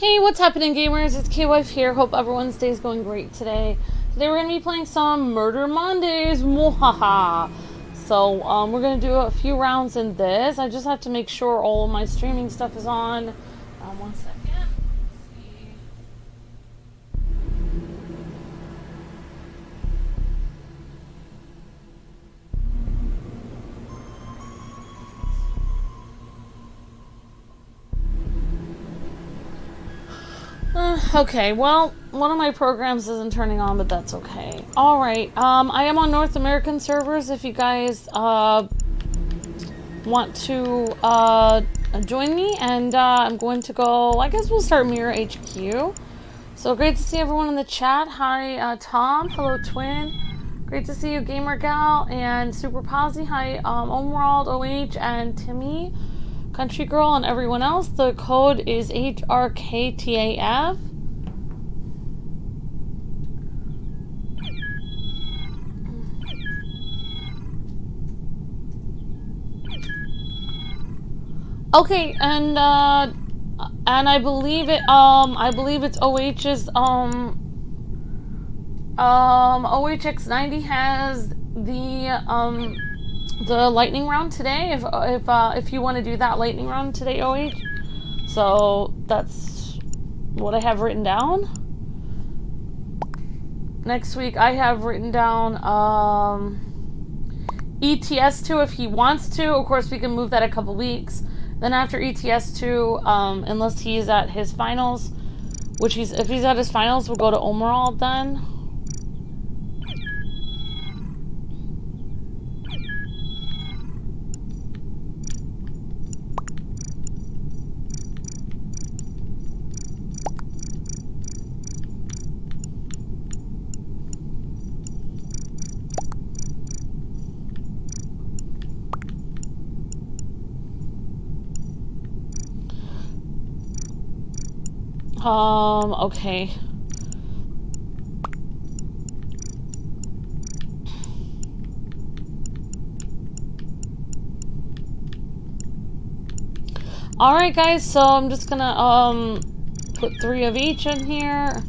Hey, what's happening, gamers? It's K-Wife here. Hope everyone's day is going great today. Today we're going to be playing some Murder Mondays. Mwahaha. So, we're going to do a few rounds in this. I just have to make sure all of my streaming stuff is on. One second. Okay, well, one of my programs isn't turning on, but that's okay. Alright, I am on North American servers if you guys want to join me, and I'm going to go, I guess we'll start Mirror HQ. So great to see everyone in the chat. Hi, Tom. Hello, Twin. Great to see you, GamerGal and SuperPazi. Hi, Omarould, OH, and Timmy. Country Girl and everyone else. The code is HRKTAF. Okay, and I believe it's OH's OHX90 has the lightning round today, if you want to do that lightning round today, OH. So that's what I have written down. Next week I have written down ETS2 if he wants to. Of course, we can move that a couple weeks. Then after ETS2, unless he's at his finals, which if he's at his finals, we'll go to Omarould then. Okay. Alright guys, so I'm just gonna put 3 of each in here.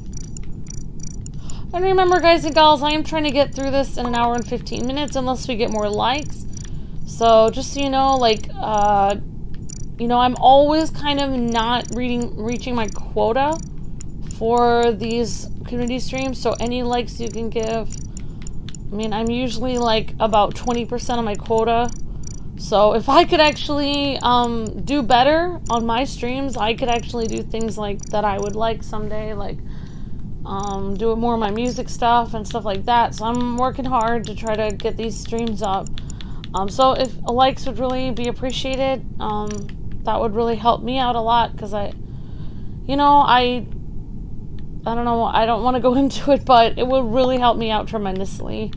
And remember, guys and gals, I am trying to get through this in 1 hour and 15 minutes unless we get more likes. So just so you know, like, you know, I'm always kind of not reaching my quota for these community streams, so any likes you can give. I mean, I'm usually like about 20% of my quota. So if I could actually do better on my streams, I could actually do things like that I would like someday, like do more of my music stuff and stuff like that. So I'm working hard to try to get these streams up. So if likes would really be appreciated, that would really help me out a lot, because you know, I don't know, I don't want to go into it, but it would really help me out tremendously.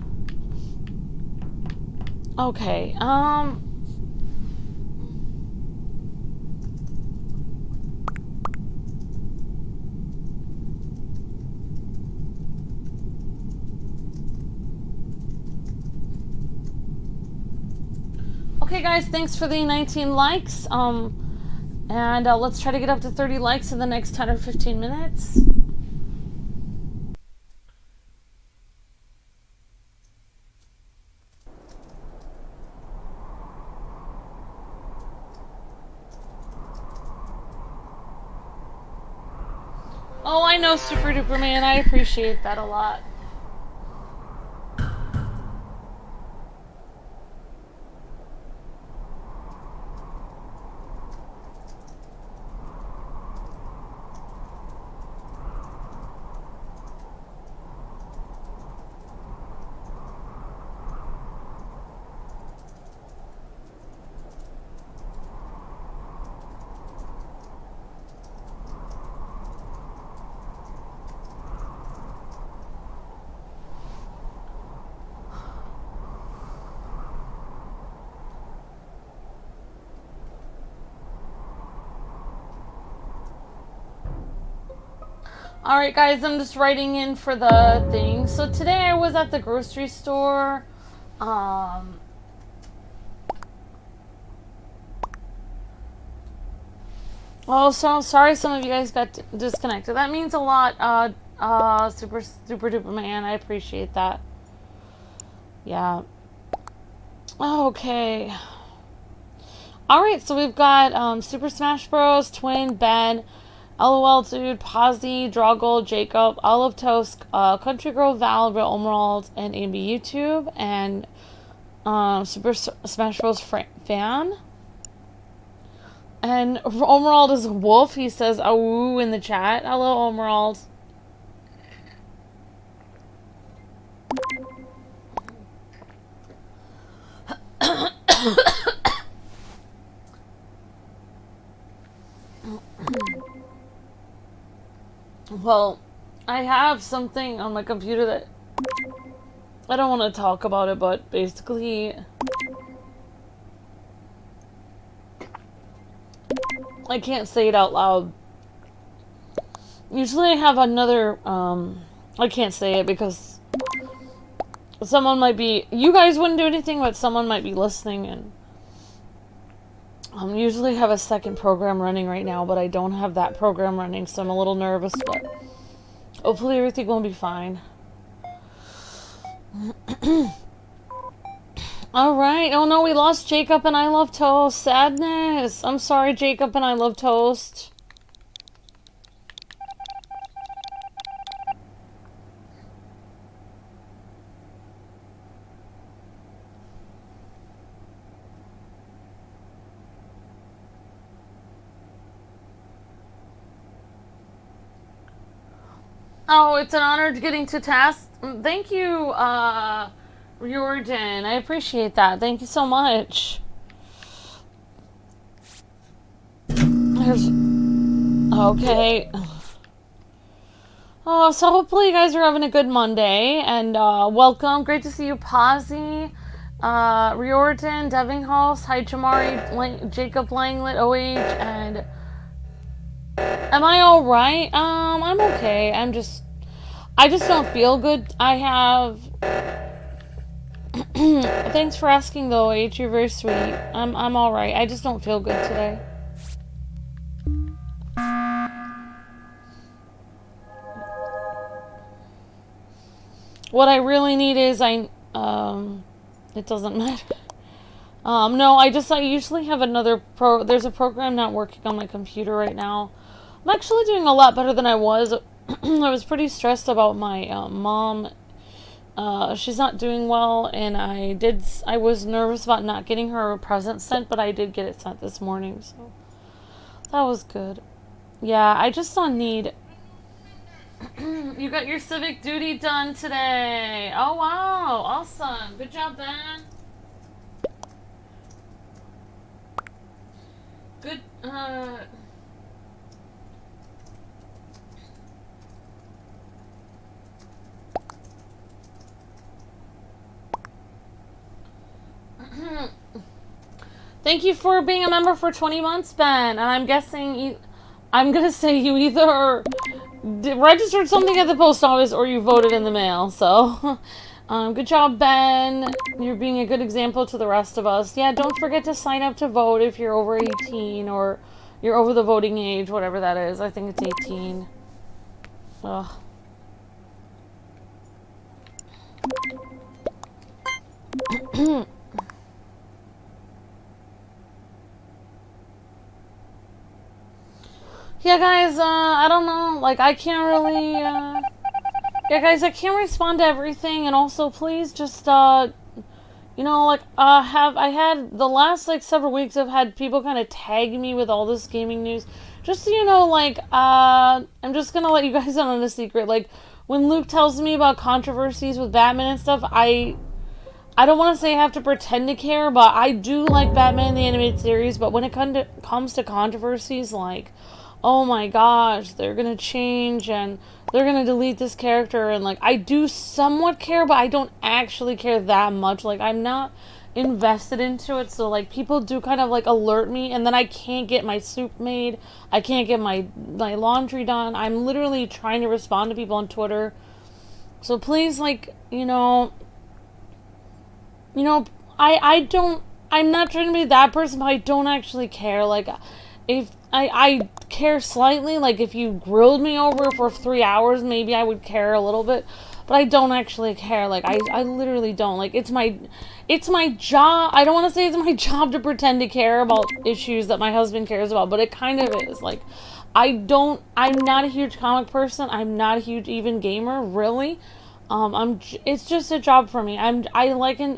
Okay, okay guys, thanks for the 19 likes, and let's try to get up to 30 likes in the next 10 or 15 minutes. Oh, I know, Super Duper Man, I appreciate that a lot. Alright guys, I'm just writing in for the thing. So today I was at the grocery store. Oh, so sorry some of you guys got disconnected. That means a lot, super duper man. I appreciate that. Yeah. Okay. Alright, so we've got Super Smash Bros, Twin, Ben, LOL Dude, Pazi, Droggle, Jacob, Olive Toast, Country Girl, Val, Real Omarould, and AB YouTube, and Super Smash Bros fan. And Omarould is a wolf. He says "awoo" in the chat. Hello, Omarould. Well, I have something on my computer that I don't want to talk about it, but basically I can't say it out loud. Usually I have another, I can't say it because someone might be, you guys wouldn't do anything, but someone might be listening, and usually have a second program running right now, but I don't have that program running, so I'm a little nervous, but hopefully everything will be fine. Alright, oh no, we lost Jacob and I Love Toast. Sadness. I'm sorry, Jacob and I Love Toast. Oh, it's an honor getting to task. Thank you, Riordan. I appreciate that. Thank you so much. There's... Okay. Oh, so hopefully you guys are having a good Monday, and welcome. Great to see you, Pazi, Riordan, Devinghouse, hi Jamari, Jacob Langlet, OH, and... Am I alright? I'm okay. I just don't feel good. I have... Thanks for asking, though, H. You're very sweet. I'm alright. I just don't feel good today. What I really need is it doesn't matter. No, I usually have another there's a program not working on my computer right now. I'm actually doing a lot better than I was. I was pretty stressed about my mom. She's not doing well, and I was nervous about not getting her a present sent, but I did get it sent this morning, so that was good. Yeah, I just don't need... You got your civic duty done today. Oh, wow. Awesome. Good job, Ben. Good, Thank you for being a member for 20 months, Ben. And I'm guessing I'm gonna say you either registered something at the post office or you voted in the mail. So, good job, Ben. You're being a good example to the rest of us. Yeah, don't forget to sign up to vote if you're over 18 or you're over the voting age, whatever that is. I think it's 18. Ugh. Yeah, guys, I don't know, like, I can't really, yeah, guys, I can't respond to everything, and also, please, just, you know, like, I had, the last, like, several weeks, I've had people kind of tag me with all this gaming news, just so you know, like, I'm just gonna let you guys in on a secret, like, when Luke tells me about controversies with Batman and stuff, I don't want to say I have to pretend to care, but I do like Batman the Animated Series, but when it comes to controversies, like, oh my gosh, they're gonna change and they're gonna delete this character, and like, I do somewhat care, but I don't actually care that much. Like, I'm not invested into it, so like, people do kind of like alert me, and then I can't get my soup made, I can't get my laundry done. I'm literally trying to respond to people on Twitter, so please, like, I'm not trying to be that person, but I don't actually care. Like, if I care slightly. Like, if you grilled me over for 3 hours, maybe I would care a little bit. But I don't actually care. Like, I literally don't. Like, it's my job. I don't want to say it's my job to pretend to care about issues that my husband cares about, but it kind of is. Like, I'm not a huge comic person. I'm not a huge even gamer, really. It's just a job for me. I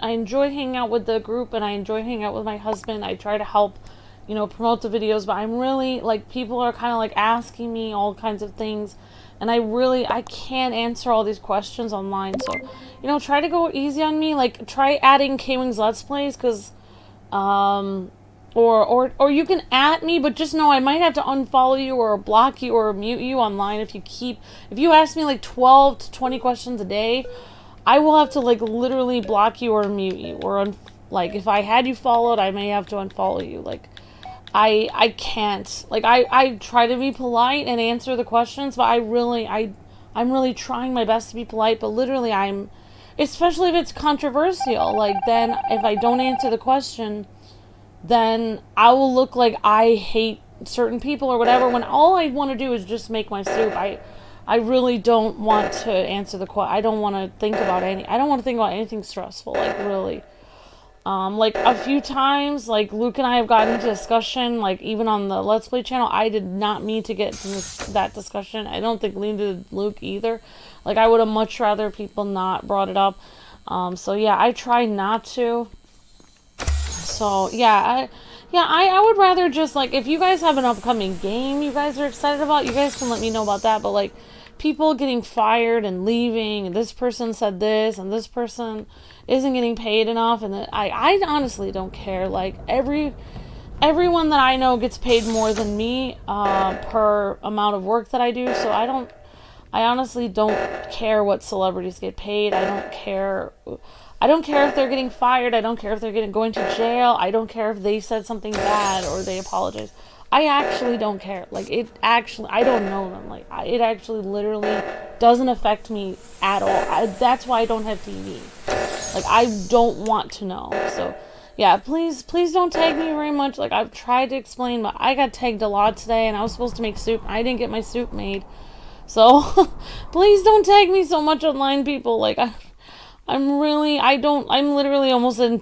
enjoy hanging out with the group, and I enjoy hanging out with my husband. I try to help, you know, promote the videos, but I'm really, like, people are kind of, like, asking me all kinds of things, and I can't answer all these questions online, so, you know, try to go easy on me. Like, try adding KwingsLetsPlays, because, or you can at me, but just know I might have to unfollow you or block you or mute you online if you ask me like 12 to 20 questions a day. I will have to, like, literally block you or mute you, or like, if I had you followed, I may have to unfollow you. Like, I can't. Like, I try to be polite and answer the questions, but I'm really trying my best to be polite, but literally especially if it's controversial, like, then if I don't answer the question, then I will look like I hate certain people or whatever, when all I want to do is just make my soup. I really don't want to answer the question. I don't want to think about anything stressful, like, really. Like, a few times, like, Luke and I have gotten into discussion, like, even on the Let's Play channel. I did not mean to get into that discussion. I don't think Luke either. Like, I would have much rather people not brought it up. So yeah, I try not to. So yeah, I would rather just, like, if you guys have an upcoming game you guys are excited about, you guys can let me know about that. But, like, people getting fired and leaving, and this person said this, and this person isn't getting paid enough, and I honestly don't care. Like, everyone that I know gets paid more than me per amount of work that I do, so I honestly don't care what celebrities get paid. I don't care if they're getting fired. I don't care if they're going to jail. I don't care if they said something bad or they apologize. I actually don't care. Like, I don't know them. Like, it actually literally doesn't affect me at all. That's why I don't have TV. Like, I don't want to know. So, yeah, please don't tag me very much. Like, I've tried to explain, but I got tagged a lot today, and I was supposed to make soup. I didn't get my soup made. So, please don't tag me so much online, people. Like, I'm literally almost in...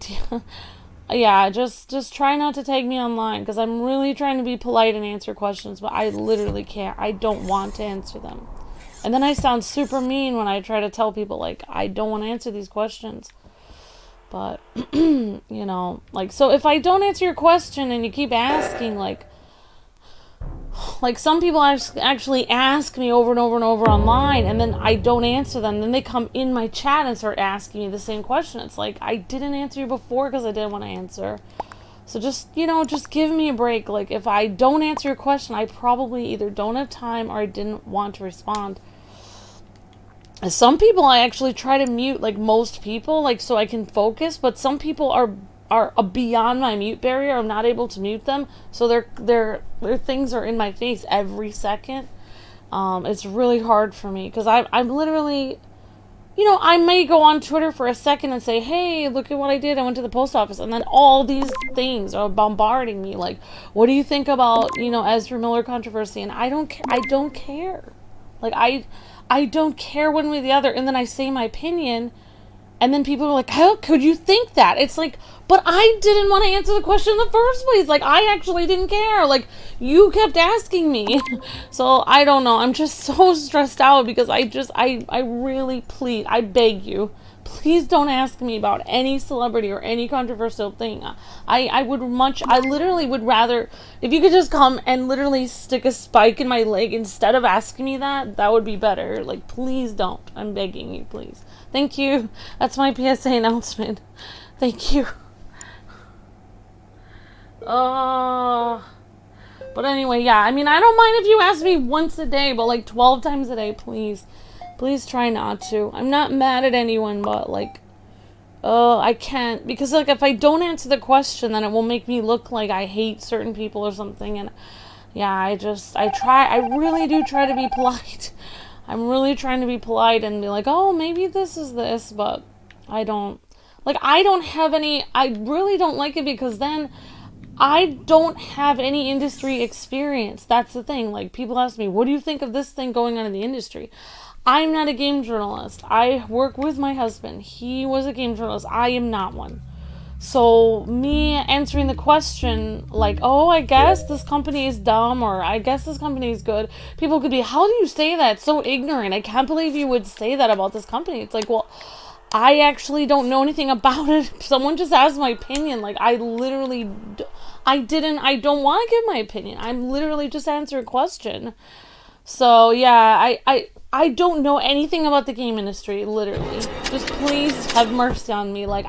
Yeah, just try not to tag me online, because I'm really trying to be polite and answer questions, but I literally can't. I don't want to answer them. And then I sound super mean when I try to tell people, like, I don't want to answer these questions. But, you know, like, so if I don't answer your question and you keep asking, like some people actually ask me over and over and over online, and then I don't answer them. Then they come in my chat and start asking me the same question. It's like, I didn't answer you before because I didn't want to answer. So just, you know, just give me a break. Like, if I don't answer your question, I probably either don't have time or I didn't want to respond. Some people I actually try to mute, like most people, like, so I can focus, but some people are beyond my mute barrier. I'm not able to mute them, so their things are in my face every second. It's really hard for me, because I'm literally, you know, I may go on Twitter for a second and say, hey, look at what I did, I went to the post office, and then all these things are bombarding me, like, what do you think about, you know, Ezra Miller controversy? And I don't care. Like, I don't care one way or the other, and then I say my opinion, and then people are like, how could you think that? It's like, but I didn't want to answer the question in the first place. Like, I actually didn't care. Like, you kept asking me. So, I don't know. I'm just so stressed out, because I really plead, I beg you, please don't ask me about any celebrity or any controversial thing. I literally would rather, if you could just come and literally stick a spike in my leg instead of asking me that would be better. Like, please don't. I'm begging you, please. Thank you. That's my PSA announcement. Thank you. But anyway, yeah, I mean, I don't mind if you ask me once a day, but like 12 times a day, please. Please try not to. I'm not mad at anyone, but like, I can't, because like, if I don't answer the question, then it will make me look like I hate certain people or something, and yeah, I really do try to be polite. I'm really trying to be polite and be like, oh, maybe this is this, but I really don't like it, because then I don't have any industry experience. That's the thing. Like, people ask me, what do you think of this thing going on in the industry? I'm not a game journalist. I work with my husband. He was a game journalist. I am not one. So me answering the question like, oh, I guess this company is dumb, or I guess this company is good, people could be, how do you say that? It's so ignorant. I can't believe you would say that about this company. It's like, well, I actually don't know anything about it. Someone just asked my opinion. Like, I don't want to give my opinion. I'm literally just answering a question. So yeah, I don't know anything about the game industry, literally. Just please have mercy on me. Like,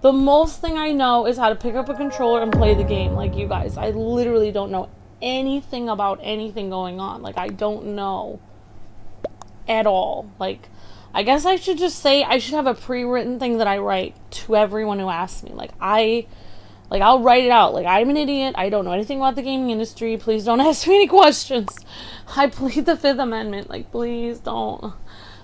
the most thing I know is how to pick up a controller and play the game, like you guys. I literally don't know anything about anything going on. Like, I don't know at all. Like, I guess I should just say I should have a pre-written thing that I write to everyone who asks me. I'll write it out. Like, I'm an idiot. I don't know anything about the gaming industry. Please don't ask me any questions. I plead the Fifth Amendment. Like, please don't.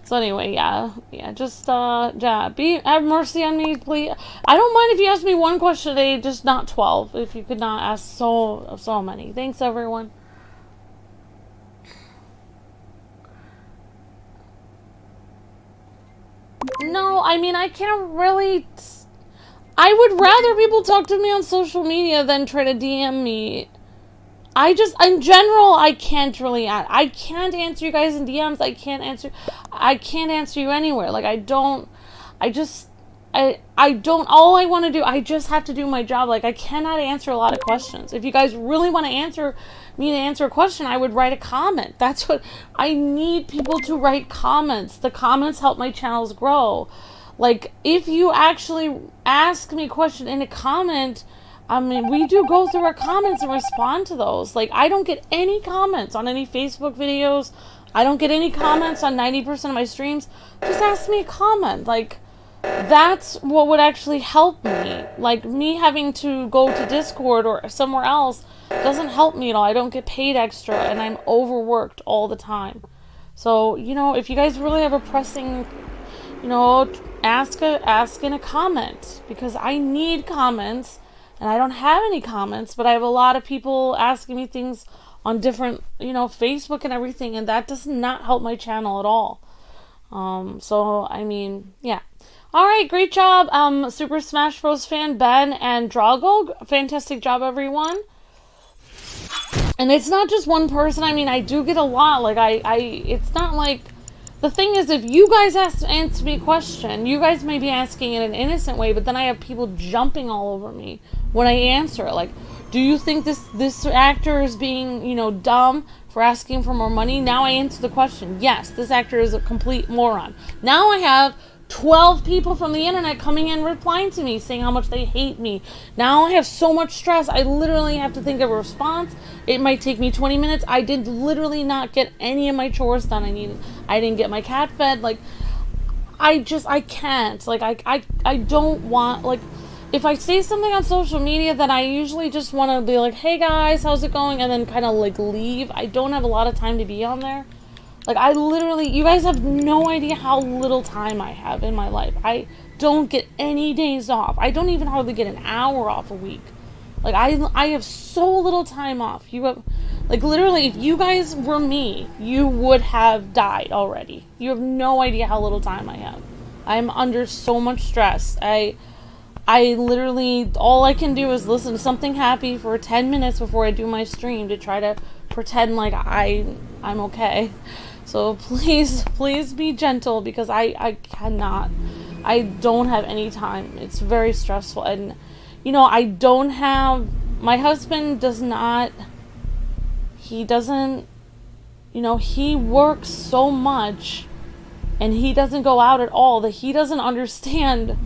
So anyway, yeah, just, have mercy on me, please. I don't mind if you ask me one question a day, just not 12. If you could not ask so many. Thanks, everyone. No, I mean, I can't really... I would rather people talk to me on social media than try to DM me. In general, I can't really I can't answer you guys in DMs. I can't answer you anywhere. Like, all I want to do, I just have to do my job. Like, I cannot answer a lot of questions. If you guys really want to answer a question, I would write a comment. That's what, I need people to write comments. The comments help my channels grow. Like, if you actually ask me a question in a comment, I mean, we do go through our comments and respond to those. Like, I don't get any comments on any Facebook videos. I don't get any comments on 90% of my streams. Just ask me a comment. Like, that's what would actually help me. Like, me having to go to Discord or somewhere else doesn't help me at all. I don't get paid extra, and I'm overworked all the time. So, if you guys really have a pressing, ask in a comment, because I need comments. And I don't have any comments, but I have a lot of people asking me things on different, Facebook and everything, and that does not help my channel at all. So, I mean, yeah. Alright, great job, Super Smash Bros. Fan Ben and Drago. Fantastic job, everyone. And it's not just one person. I mean, I do get a lot. Like, it's not like... The thing is, if you guys answer me a question, you guys may be asking in an innocent way, but then I have people jumping all over me when I answer it. Like, do you think this actor is being, dumb for asking for more money? Now I answer the question. Yes, this actor is a complete moron. Now I have 12 people from the internet coming in replying to me saying how much they hate me. Now I have so much stress. I literally have to think of a response. It might take me 20 minutes. I did literally not get any of my chores done. I didn't get my cat fed. Like, I can't. Like, I don't want, like, if I say something on social media, then I usually just want to be like, hey guys, how's it going? And then kind of like leave. I don't have a lot of time to be on there. Like, you guys have no idea how little time I have in my life. I don't get any days off. I don't even hardly get an hour off a week. Like, I have so little time off. You have, like, literally, if you guys were me, you would have died already. You have no idea how little time I have. I'm under so much stress. I literally, all I can do is listen to something happy for 10 minutes before I do my stream to try to pretend like I'm okay. So please be gentle, because I cannot. I don't have any time. It's very stressful. And, I don't have, my husband does not, he doesn't, he works so much, and he doesn't go out at all, that he doesn't understand,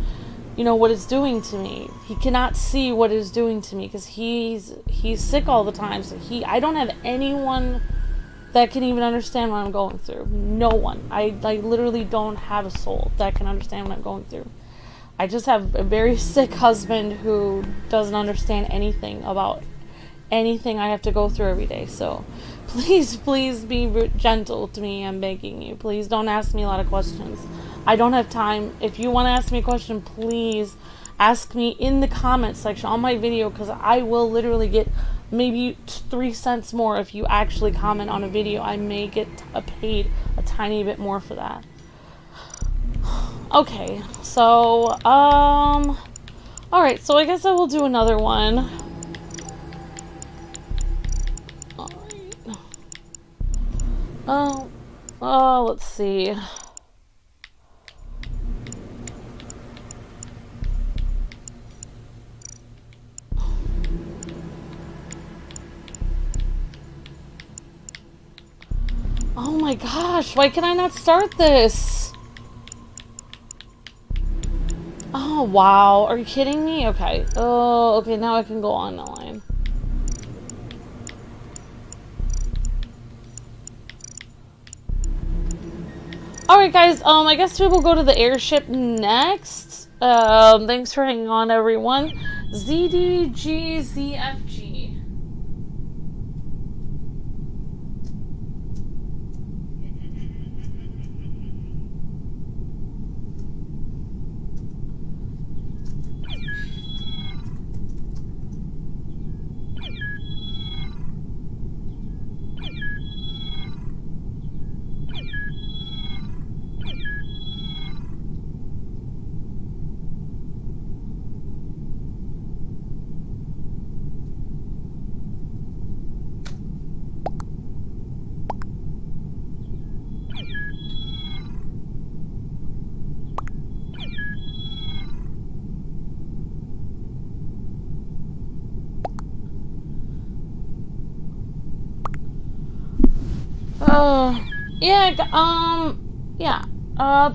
what it's doing to me. He cannot see what it's doing to me, because he's sick all the time. So I don't have anyone that can even understand what I'm going through. No one. I literally don't have a soul that can understand what I'm going through. I just have a very sick husband who doesn't understand anything about anything I have to go through every day. So please be gentle to me. I'm begging you. Please don't ask me a lot of questions. I don't have time. If you want to ask me a question, please ask me in the comment section on my video, because I will literally get maybe 3 cents more if you actually comment on a video. I may get paid a tiny bit more for that. Okay, so, alright, so I guess I will do another one. Alright. Let's see. Oh my gosh, why can I not start this? Oh wow, are you kidding me? Okay. Oh, okay, now I can go on the line. Alright guys, I guess we will go to the airship next. Thanks for hanging on, everyone. ZDGZFG.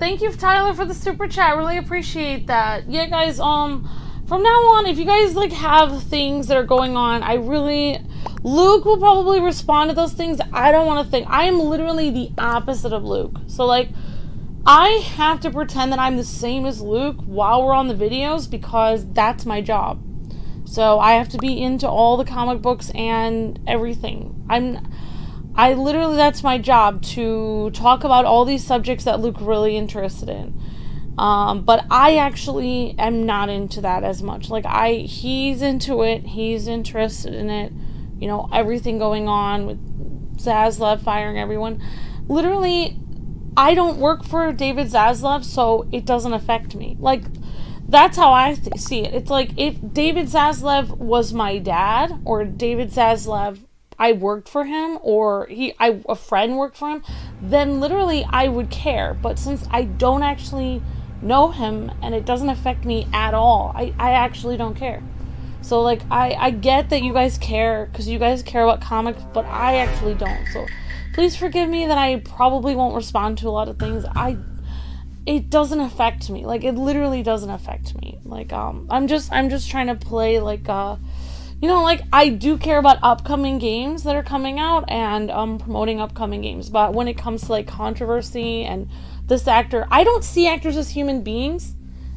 Thank you, Tyler, for the super chat. Really appreciate that. Yeah, guys, from now on, if you guys, like, have things that are going on, Luke will probably respond to those things. I don't want to think. I am literally the opposite of Luke. So, like, I have to pretend that I'm the same as Luke while we're on the videos because that's my job. So, I have to be into all the comic books and everything. I literally, that's my job, to talk about all these subjects that Luke really interested in. But I actually am not into that as much. Like, he's into it, he's interested in it, you know, everything going on with Zaslav firing everyone. Literally, I don't work for David Zaslav, so it doesn't affect me. Like, that's how I see it. It's like, if David Zaslav was my dad, or David Zaslav, I worked for him, or a friend worked for him, then literally I would care. But since I don't actually know him and it doesn't affect me at all, I actually don't care. So, like, I get that you guys care because you guys care about comics, but I actually don't. So please forgive me that I probably won't respond to a lot of things. It doesn't affect me. Like, it literally doesn't affect me. Like, I'm just trying to play, like, you know, like, I do care about upcoming games that are coming out and promoting upcoming games. But when it comes to, like, controversy and this actor, I don't see actors as human beings.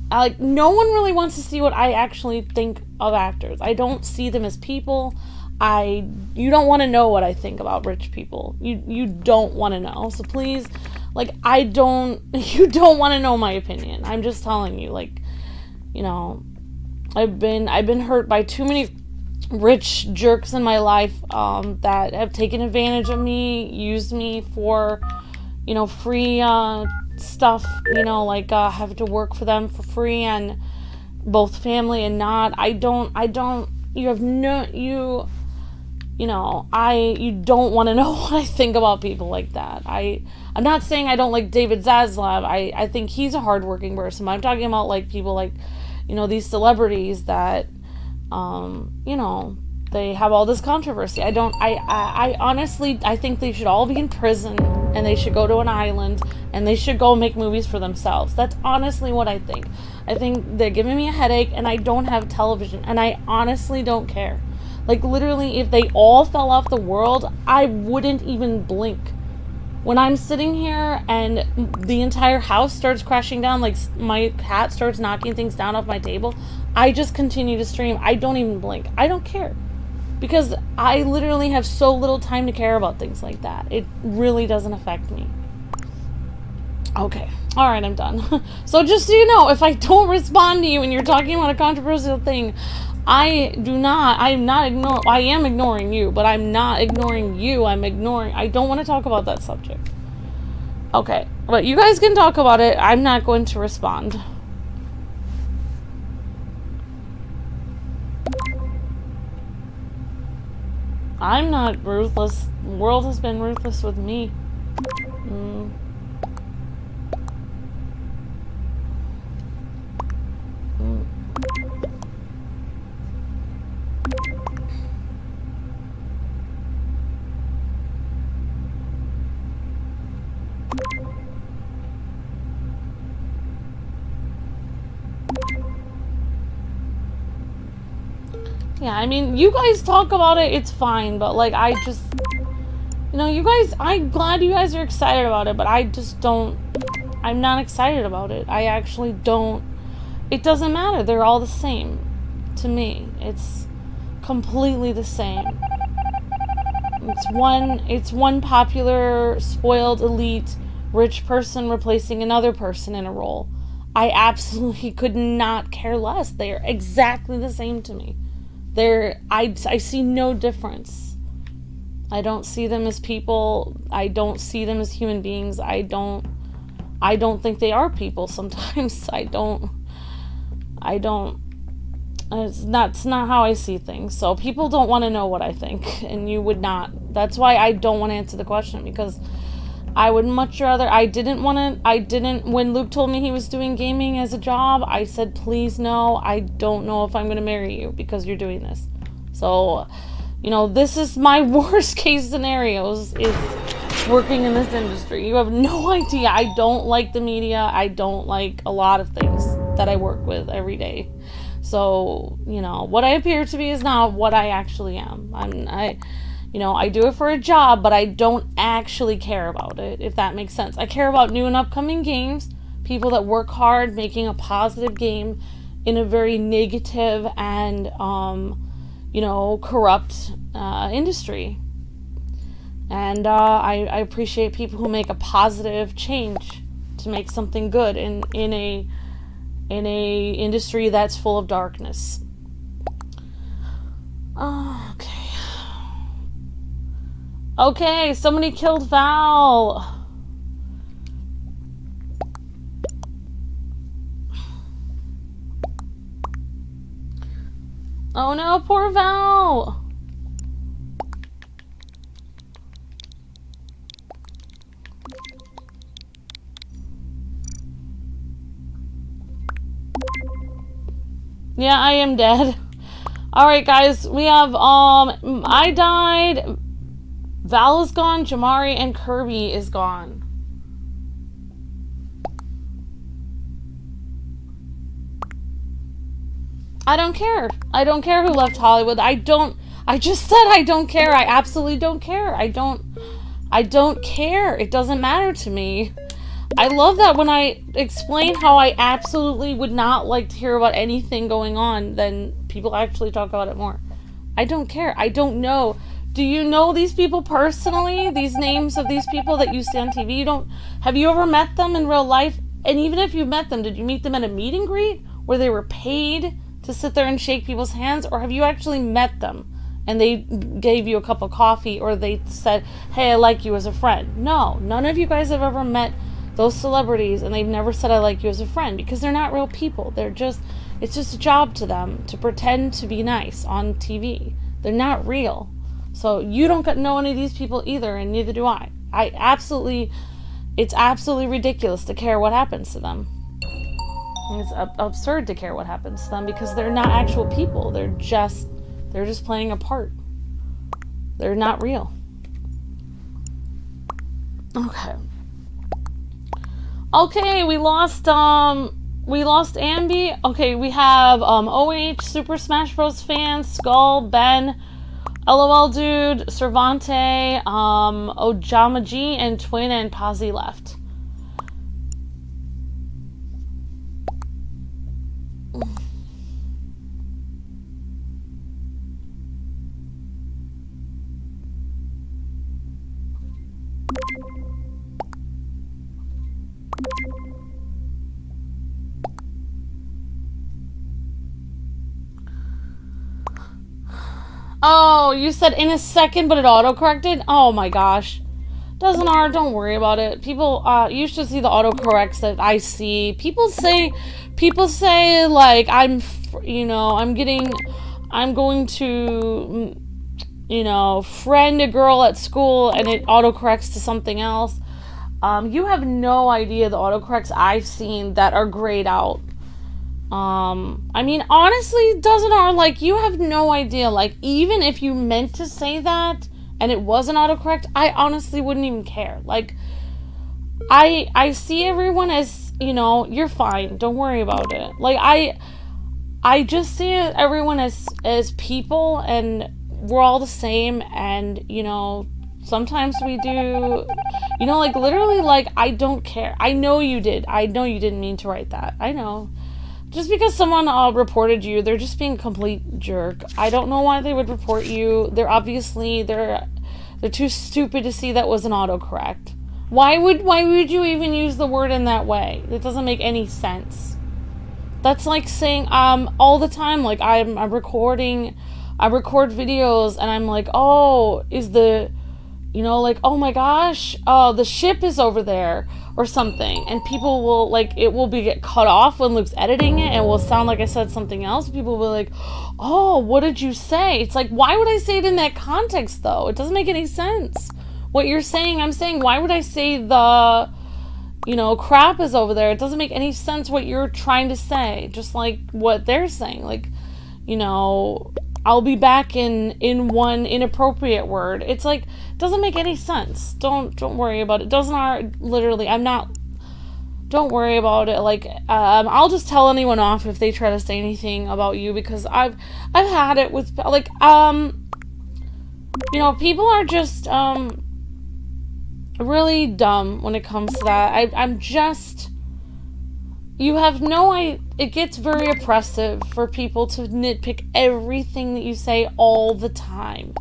Like, no one really wants to see what I actually think of actors. I don't see them as people. You don't want to know what I think about rich people. You don't want to know. So please, like, you don't want to know my opinion. I'm just telling you, like, you know, I've been hurt by too many rich jerks in my life that have taken advantage of me, used me for, you know, free stuff, you know, like have to work for them for free, and both family and not. You don't want to know what I think about people like that. I'm not saying I don't like David Zaslav. I think he's a hardworking person, but I'm talking about, like, people like, you know, these celebrities that you know, they have all this controversy. I honestly, I think they should all be in prison, and they should go to an island, and they should go make movies for themselves. That's honestly what I think. I think they're giving me a headache, and I don't have television, and I honestly don't care. Like, literally, if they all fell off the world, I wouldn't even blink. When I'm sitting here and the entire house starts crashing down, like my cat starts knocking things down off my table, I just continue to stream. I don't even blink. I don't care. Because I literally have so little time to care about things like that. It really doesn't affect me. Okay. Alright, I'm done. So just so you know, if I don't respond to you and you're talking about a controversial thing, I am ignoring you, but I'm not ignoring you. I don't want to talk about that subject. Okay. But you guys can talk about it. I'm not going to respond. I'm not ruthless. The world has been ruthless with me. Yeah, I mean, you guys talk about it, it's fine, but, like, I just... You know, you guys... I'm glad you guys are excited about it, but I just don't... I'm not excited about it. I actually don't... It doesn't matter. They're all the same. To me. It's completely the same. It's one popular, spoiled, elite, rich person replacing another person in a role. I absolutely could not care less. They are exactly the same to me. I see no difference. I don't see them as people. I don't see them as human beings. I don't think they are people sometimes. That's not how I see things. So people don't want to know what I think, and you would not. That's why I don't want to answer the question, because I would much rather, when Luke told me he was doing gaming as a job, I said, please no, I don't know if I'm going to marry you because you're doing this. So, you know, this is my worst case scenarios, is working in this industry. You have no idea. I don't like the media. I don't like a lot of things that I work with every day. So, you know, what I appear to be is not what I actually am. You know, I do it for a job, but I don't actually care about it, if that makes sense. I care about new and upcoming games, people that work hard, making a positive game in a very negative and, you know, corrupt industry. And I appreciate people who make a positive change to make something good in a industry that's full of darkness. Okay. Okay, somebody killed Val. Oh no, poor Val. Yeah, I am dead. Alright guys, we have, I died, Val is gone, Jamari, and Kirby is gone. I don't care. I don't care who left Hollywood. I just said I don't care. I absolutely don't care. I don't care. It doesn't matter to me. I love that when I explain how I absolutely would not like to hear about anything going on, then people actually talk about it more. I don't care. I don't know. Do you know these people personally? These names of these people that you see on TV? Have you ever met them in real life? And even if you met them, did you meet them at a meet and greet where they were paid to sit there and shake people's hands? Or have you actually met them and they gave you a cup of coffee, or they said, hey, I like you as a friend? No, none of you guys have ever met those celebrities and they've never said I like you as a friend, because they're not real people. It's just a job to them to pretend to be nice on TV. They're not real. So you don't know any of these people either, and neither do I. It's absolutely ridiculous to care what happens to them. It's absurd to care what happens to them, because they're not actual people. They're just playing a part. They're not real. Okay. Okay, we lost Ambi. Okay, we have OH, Super Smash Bros. Fans, Skull, Ben, LOL Dude, Cervante, Ojamaji, and Twin and Pazi left. Oh, you said in a second, but it auto-corrected? Oh my gosh. Doesn't R, don't worry about it. People, you should see the autocorrects that I see. People say, like, I'm going to, you know, friend a girl at school and it autocorrects to something else. You have no idea the autocorrects I've seen that are grayed out. I mean, honestly, doesn't R, like, you have no idea. Like, even if you meant to say that and it was an autocorrect, I honestly wouldn't even care. Like, I see everyone as, you know, you're fine. Don't worry about it. Like, I just see everyone as people, and we're all the same, and, you know, sometimes we do, you know, like, literally, like, I don't care. I know you did. I know you didn't mean to write that. I know. Just because someone reported you, they're just being a complete jerk. I don't know why they would report you. They're obviously, they're too stupid to see that was an autocorrect. Why would you even use the word in that way? It doesn't make any sense. That's like saying, all the time, like, I record videos, and I'm like, oh, you know, like, oh my gosh, the ship is over there, or something, and people will, like, it will get cut off when Luke's editing it, and it will sound like I said something else. People will be like, oh, what did you say? It's like, why would I say it in that context, though? It doesn't make any sense. What you're saying, I'm saying, why would I say the, you know, crap is over there? It doesn't make any sense what you're trying to say, just like what they're saying. Like, you know, I'll be back in one inappropriate word. It's like, it doesn't make any sense. Don't worry about it. Literally, don't worry about it. Like, I'll just tell anyone off if they try to say anything about you, because I've had it with, like, you know, people are just, really dumb when it comes to that. I'm just, you have no idea. It gets very oppressive for people to nitpick everything that you say all the time.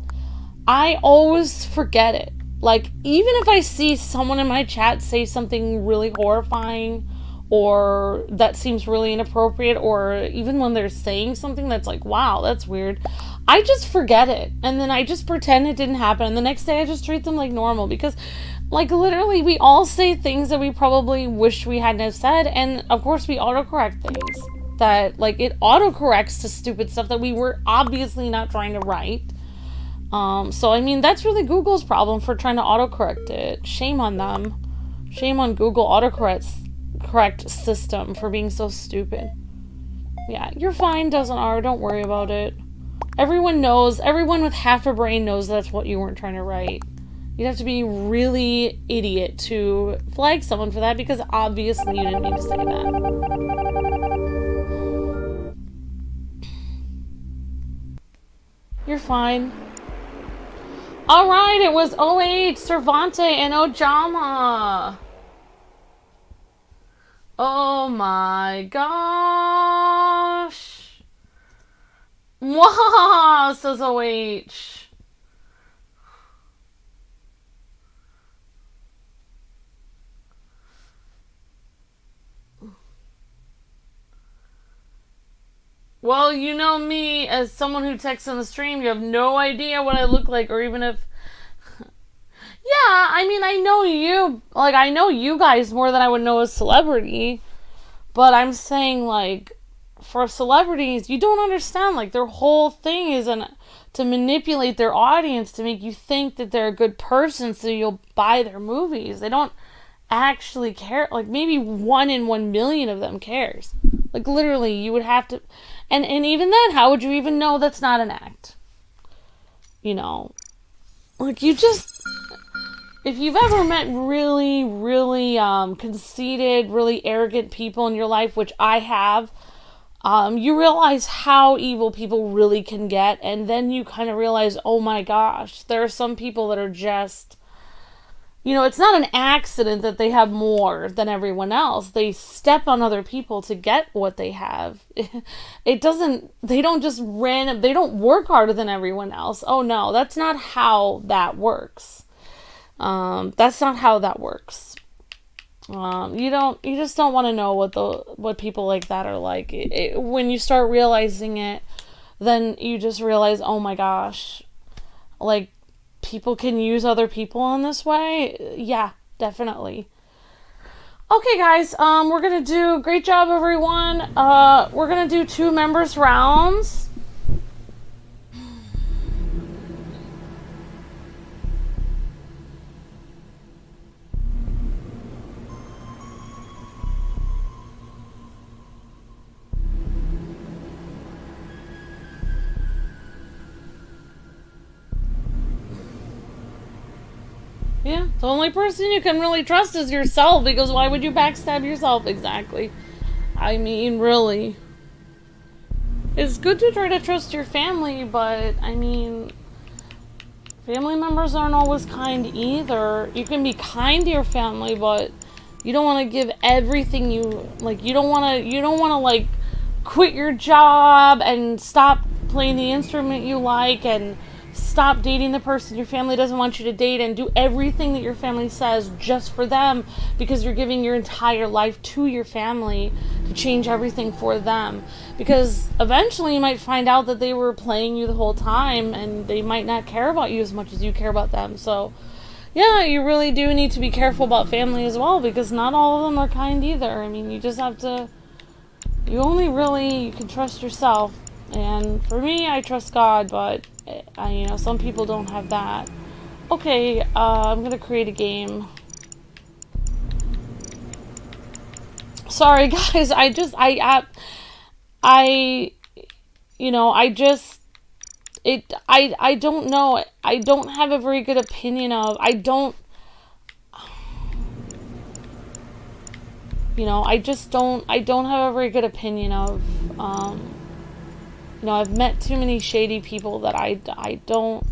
I always forget it. Like, even if I see someone in my chat say something really horrifying, or that seems really inappropriate, or even when they're saying something that's like, wow, that's weird, I just forget it. And then I just pretend it didn't happen. And the next day I just treat them like normal, because, like, literally, we all say things that we probably wish we hadn't have said, and of course we autocorrect things that, like, it autocorrects to stupid stuff that we were obviously not trying to write. So, I mean, that's really Google's problem for trying to autocorrect it. Shame on them. Shame on Google autocorrect system for being so stupid. Yeah, you're fine, doesn't R, don't worry about it. Everyone knows, everyone with half a brain knows that's what you weren't trying to write. You'd have to be really idiot to flag someone for that, because obviously you didn't mean to say that. You're fine. Alright, it was OH, Cervante, and Ojama. Oh my gosh. Wow, says OH. Well, you know me, as someone who texts on the stream, you have no idea what I look like, or even if... Yeah, I mean, I know you, like, I know you guys more than I would know a celebrity, but I'm saying, like, for celebrities, you don't understand, like, their whole thing is to manipulate their audience to make you think that they're a good person so you'll buy their movies. They don't actually care. Like, maybe 1 in 1 million of them cares. Like, literally, you would have to... And even then, how would you even know that's not an act? You know? Like, you just... If you've ever met really, really conceited, really arrogant people in your life, which I have, you realize how evil people really can get, and then you kind of realize, oh my gosh, there are some people that are just... You know, it's not an accident that they have more than everyone else. They step on other people to get what they have. They don't work harder than everyone else. Oh no, that's not how that works. That's not how that works. You just don't want to know what people like that are like. When you start realizing it, then you just realize, oh my gosh, like, people can use other people in this way. Yeah, definitely. Okay, guys, we're gonna do, great job, everyone. We're gonna do 2 members rounds. Yeah, the only person you can really trust is yourself, because why would you backstab yourself? Exactly. I mean, really. It's good to try to trust your family, but, I mean, family members aren't always kind either. You can be kind to your family, but you don't want to give everything you, like, you don't want to, like, quit your job and stop playing the instrument you like and stop dating the person your family doesn't want you to date and do everything that your family says just for them, because you're giving your entire life to your family to change everything for them. Because eventually you might find out that they were playing you the whole time and they might not care about you as much as you care about them. So yeah, you really do need to be careful about family as well, because not all of them are kind either. I mean, you just have to, you can trust yourself. And for me, I trust God, but you know, some people don't have that. Okay, I'm gonna create a game. Sorry, guys. I don't know. I don't have a very good opinion of. I don't have a very good opinion of. You know, I've met too many shady people that I don't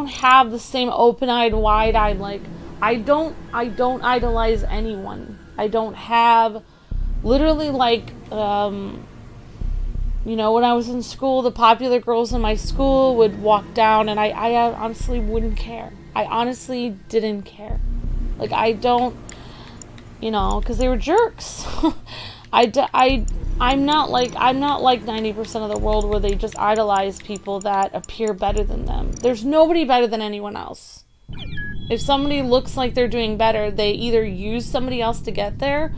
have the same open-eyed, wide-eyed, like, I don't idolize anyone. I don't have, literally, like, you know, when I was in school, the popular girls in my school would walk down, and I honestly wouldn't care. I honestly didn't care. Like, I don't, you know, because they were jerks. I'm not like 90% of the world where they just idolize people that appear better than them. There's nobody better than anyone else. If somebody looks like they're doing better, they either use somebody else to get there.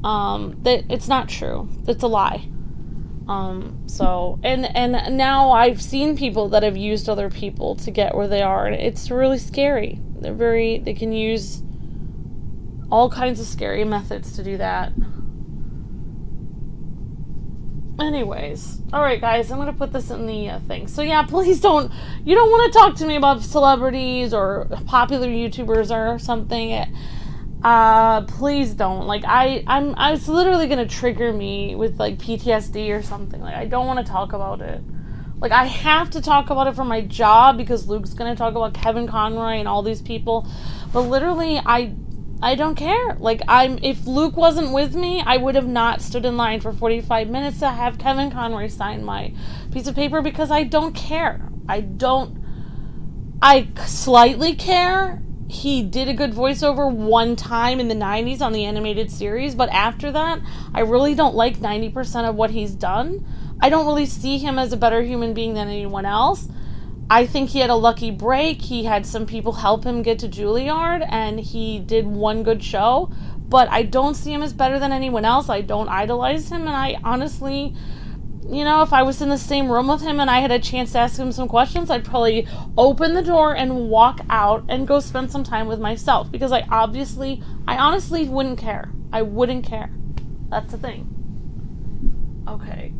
It's not true. It's a lie. And now I've seen people that have used other people to get where they are, and it's really scary. They can use all kinds of scary methods to do that. Anyways, alright guys, I'm gonna put this in the thing. So yeah, please don't, you don't want to talk to me about celebrities or popular YouTubers or something. Please don't. Like, it's literally gonna trigger me with, like, PTSD or something. Like, I don't want to talk about it. Like, I have to talk about it for my job, because Luke's gonna talk about Kevin Conroy and all these people. But literally, I don't care. Like, if Luke wasn't with me, I would have not stood in line for 45 minutes to have Kevin Conroy sign my piece of paper, because I don't care. I slightly care. He did a good voiceover one time in the 90s on the animated series, but after that, I really don't like 90% of what he's done. I don't really see him as a better human being than anyone else. I think he had a lucky break. He had some people help him get to Juilliard, and he did one good show. But I don't see him as better than anyone else. I don't idolize him, and I honestly, you know, if I was in the same room with him and I had a chance to ask him some questions, I'd probably open the door and walk out and go spend some time with myself, because I honestly wouldn't care. I wouldn't care. That's the thing. Okay.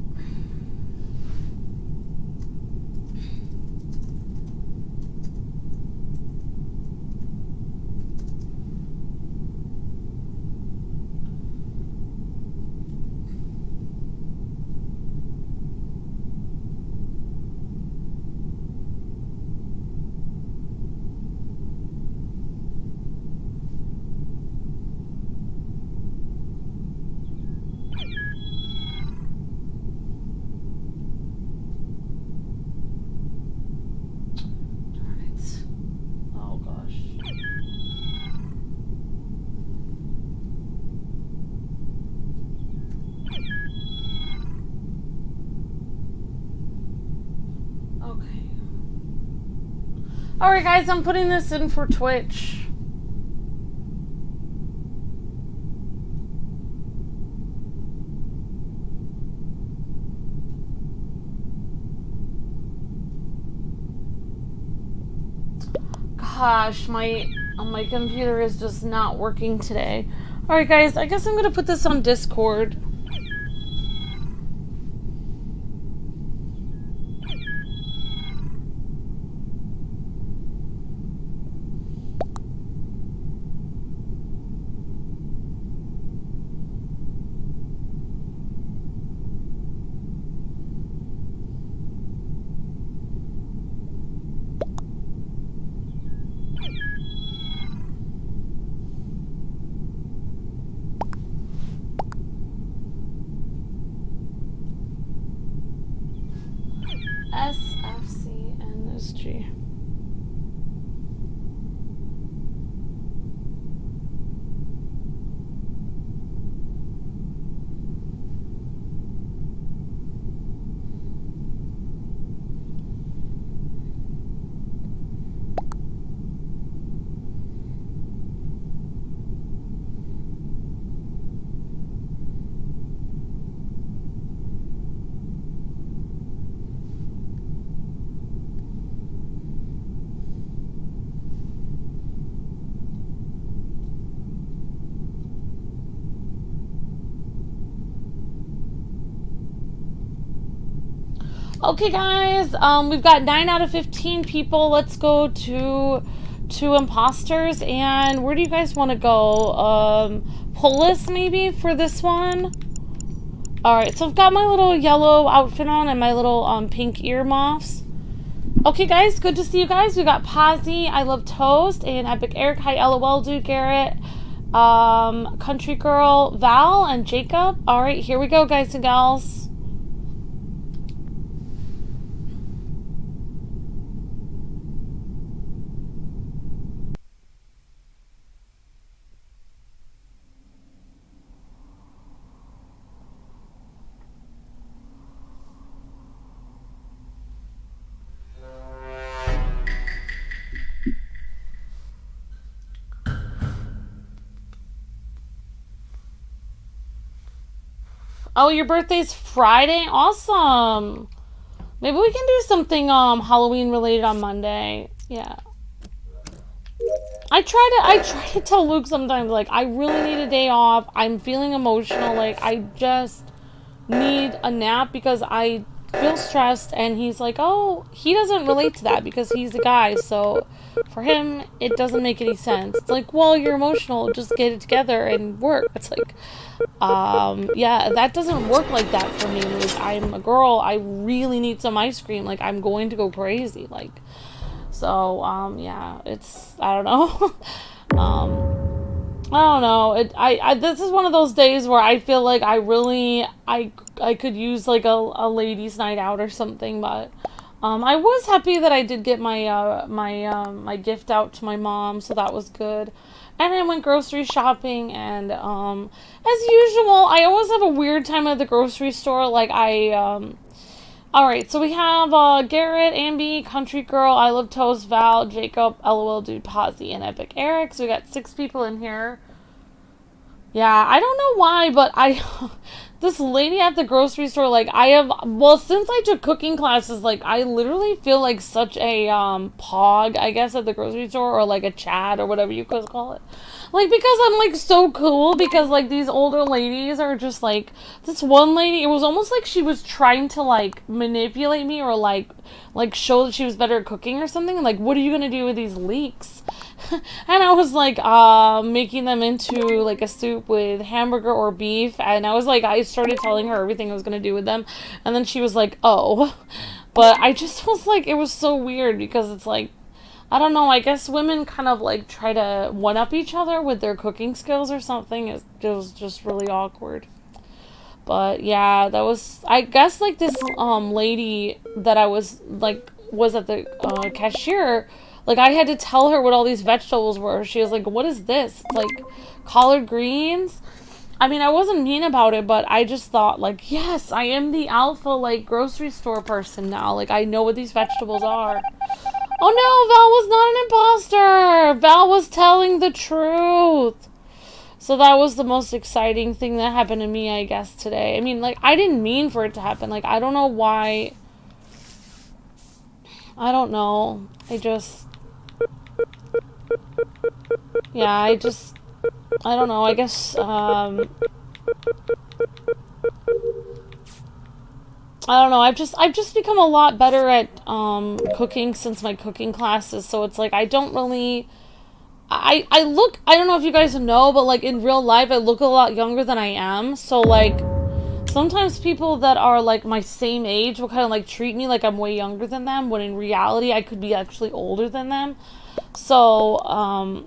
Okay. Alright guys, I'm putting this in for Twitch. Gosh, my computer is just not working today. Alright guys, I guess I'm gonna put this on Discord. SFCNSG. Okay guys, we've got 9 out of 15 people. Let's go to imposters, and where do you guys want to go? Polis maybe for this one? Alright, so I've got my little yellow outfit on and my little pink earmuffs. Okay guys, good to see you guys. We got Pazi, I Love Toast, and Epic Eric, hi LOL dude, Garrett, Country Girl, Val, and Jacob. Alright, here we go guys and gals. Oh, your birthday's Friday? Awesome. Maybe we can do something Halloween related on Monday. Yeah. I try to tell Luke sometimes, like, I really need a day off. I'm feeling emotional. Like, I just need a nap because I feel stressed. And he's like, oh, he doesn't relate to that because he's a guy. So for him, it doesn't make any sense. It's like, well, you're emotional. Just get it together and work. It's like, yeah, that doesn't work like that for me. Like, I'm a girl. I really need some ice cream. Like, I'm going to go crazy. Like, so, yeah, it's, I don't know. I don't know. This is one of those days where I feel like I could use like a ladies' night out or something, but I was happy that I did get my my gift out to my mom, so that was good. And I went grocery shopping, and as usual, I always have a weird time at the grocery store. Like alright, so we have Garrett, Ambi, Country Girl, I Love Toast, Val, Jacob, LOL Dude, Pazi, and Epic Eric. So we got 6 people in here. Yeah, I don't know why, but this lady at the grocery store, like, well, since I took cooking classes, like, I literally feel like such a, pog, I guess, at the grocery store, or, like, a Chad, or whatever you could call it. Like, because I'm, like, so cool, because, like, these older ladies are just, like, this one lady, it was almost like she was trying to, like, manipulate me, or, like, show that she was better at cooking or something, like, what are you gonna do with these leeks? And I was like, making them into like a soup with hamburger or beef, and I was like, I started telling her everything I was gonna do with them, and then she was like, oh. But I just was like, it was so weird, because it's like, I don't know, I guess women kind of like try to one-up each other with their cooking skills or something. It was just really awkward. But yeah, that was, I guess, like, this lady that I was at the cashier. Like, I had to tell her what all these vegetables were. She was like, what is this? It's like collard greens. I mean, I wasn't mean about it, but I just thought, like, yes, I am the alpha, like, grocery store person now. Like, I know what these vegetables are. Oh no, Val was not an imposter! Val was telling the truth! So that was the most exciting thing that happened to me, I guess, today. I mean, like, I didn't mean for it to happen. Like, I don't know why. I don't know. Yeah, I don't know. I guess, I don't know. I've just become a lot better at cooking since my cooking classes. So it's like I don't really. I don't know if you guys know, but like in real life, I look a lot younger than I am. So like sometimes people that are like my same age will kind of like treat me like I'm way younger than them, when in reality I could be actually older than them. So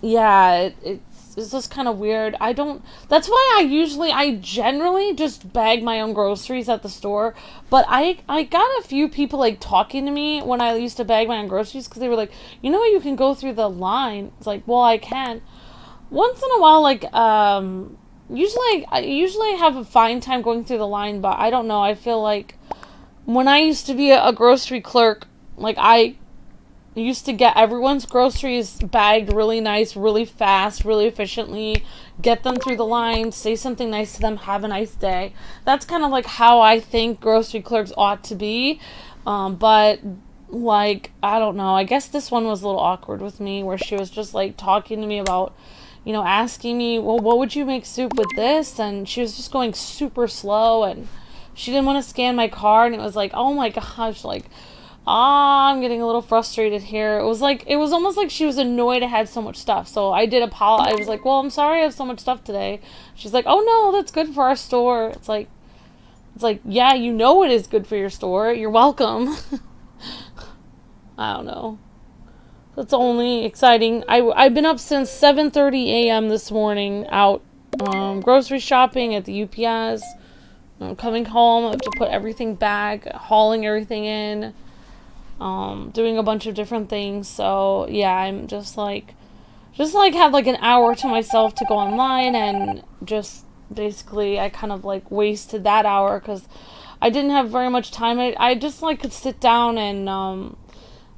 yeah, it's just kind of weird. That's why I generally just bag my own groceries at the store. But I got a few people, like, talking to me when I used to bag my own groceries, because they were like, you know, you can go through the line. It's like, well, I can. Once in a while, like, usually I have a fine time going through the line, but I don't know. I feel like when I used to be a grocery clerk, like, I used to get everyone's groceries bagged really nice, really fast, really efficiently, get them through the line, say something nice to them, have a nice day. That's kind of like how I think grocery clerks ought to be. But like, I don't know, I guess this one was a little awkward with me, where she was just like talking to me about, you know, asking me, well, what would you make soup with this? And she was just going super slow, and she didn't want to scan my card, and it was like, oh my gosh, like, I'm getting a little frustrated here. It was almost like she was annoyed I had so much stuff. So I did apologize. I was like, well, I'm sorry I have so much stuff today. She's like, oh no, that's good for our store. It's like, yeah, you know it is good for your store. You're welcome. I don't know. That's only exciting. I've been up since 7:30 a.m. this morning, out grocery shopping at the UPS. I'm coming home to put everything back, hauling everything in. Doing a bunch of different things. So yeah, I'm just like had like an hour to myself to go online, and just basically I kind of like wasted that hour because I didn't have very much time. I just like could sit down and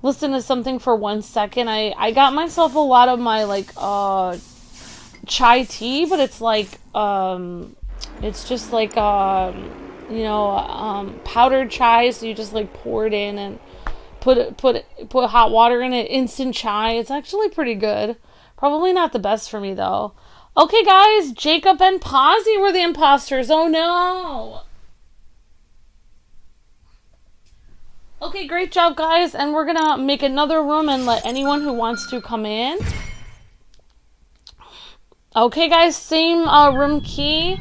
listen to something for 1 second. I got myself a lot of my like chai tea, but it's like it's just like you know, powdered chai, so you just like pour it in and put hot water in it, instant chai. It's actually pretty good. Probably not the best for me though. Okay guys, Jacob and Pazi were the imposters. Oh no. Okay, great job guys, and we're gonna make another room and let anyone who wants to come in. Okay guys, same room key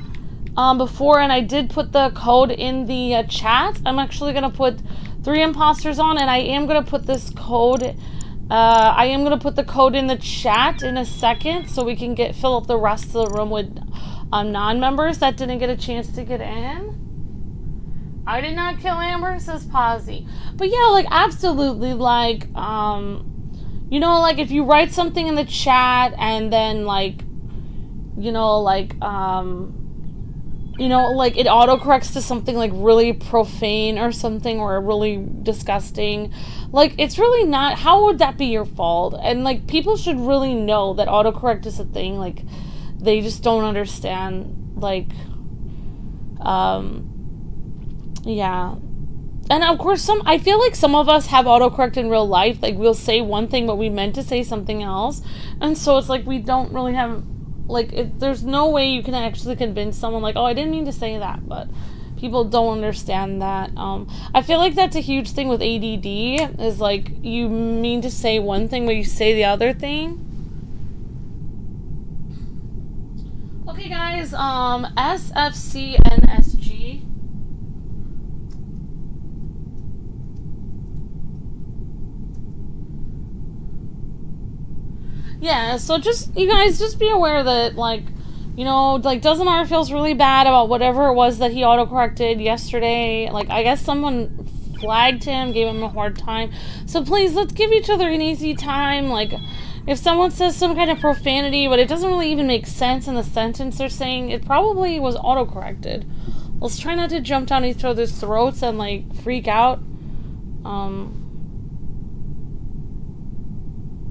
before, and I did put the code in the chat. I'm actually gonna put 3 imposters on, and I am going to put this code, I am going to put the code in the chat in a second, so we can fill up the rest of the room with non-members that didn't get a chance to get in. I did not kill Amber, says Pazi. But yeah, like, absolutely, like, you know, like, if you write something in the chat, and then, like, you know, like, it autocorrects to something like really profane or something, or really disgusting. Like, it's really not, how would that be your fault? And like, people should really know that autocorrect is a thing. Like, they just don't understand, like, yeah. And of course, I feel like some of us have autocorrect in real life. Like, we'll say one thing, but we meant to say something else. And so it's like, we don't really have, like, there's no way you can actually convince someone, like, oh, I didn't mean to say that, but people don't understand that. I feel like that's a huge thing with ADD, is, like, you mean to say one thing, but you say the other thing. Okay, guys, SFCNSG. Yeah, so just, you guys, just be aware that, like, you know, like, Doesn't feels really bad about whatever it was that he autocorrected yesterday. Like, I guess someone flagged him, gave him a hard time. So please, let's give each other an easy time. Like, if someone says some kind of profanity, but it doesn't really even make sense in the sentence they're saying, it probably was autocorrected. Let's try not to jump down each other's throats and, like, freak out.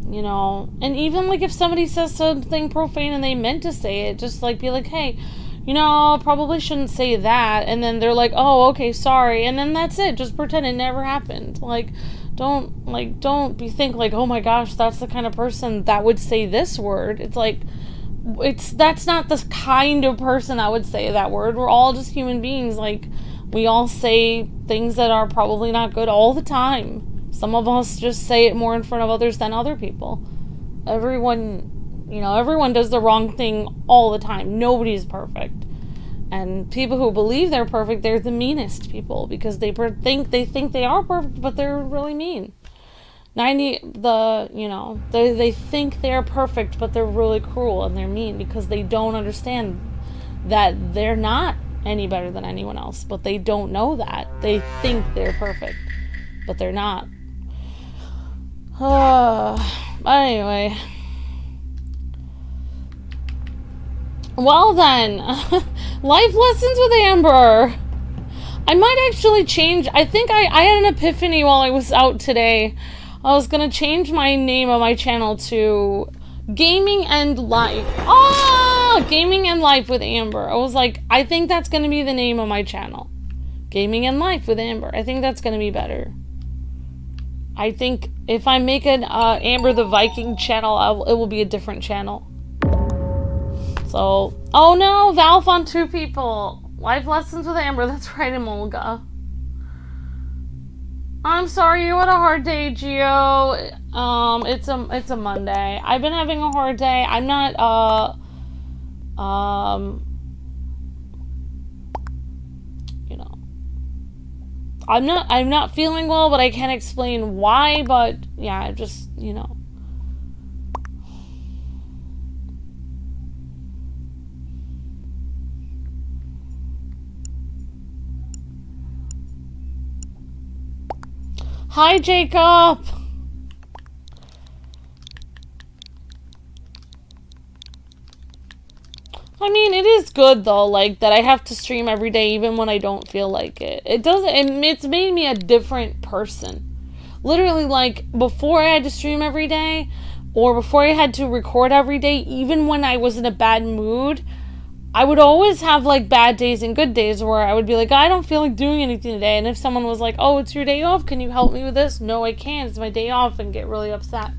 You know, and even, like, if somebody says something profane and they meant to say it, just, like, be like, hey, you know, probably shouldn't say that, and then they're like, oh, okay, sorry, and then that's it. Just pretend it never happened. Like, don't think, like, oh my gosh, that's the kind of person that would say this word. It's like, that's not the kind of person that would say that word. We're all just human beings. Like, we all say things that are probably not good all the time. Some of us just say it more in front of others than other people. Everyone does the wrong thing all the time. Nobody's perfect. And people who believe they're perfect, they're the meanest people, because they think they are perfect, but they're really mean. They think they're perfect, but they're really cruel and they're mean, because they don't understand that they're not any better than anyone else, but they don't know that. They think they're perfect, but they're not. Anyway. Well then, life lessons with Amber. I might actually change, I think I had an epiphany while I was out today. I was gonna change my name of my channel to Gaming and Life. Gaming and Life with Amber. I was like, I think that's gonna be the name of my channel. Gaming and Life with Amber. I think that's gonna be better. I think if I make an Amber the Viking channel, it will be a different channel. So, oh no, Valve on 2 people. Life lessons with Amber, that's right, Emolga. I'm sorry you had a hard day, Gio. It's a Monday. I've been having a hard day. I'm not, I'm not feeling well, but I can't explain why, but yeah, just, Hi, Jacob! I mean, it is good, though, like, that I have to stream every day, even when I don't feel like it. It's made me a different person. Literally, like, before I had to stream every day, or before I had to record every day, even when I was in a bad mood, I would always have, like, bad days and good days where I would be like, I don't feel like doing anything today. And if someone was like, oh, it's your day off, can you help me with this? No, I can't. It's my day off, and get really upset.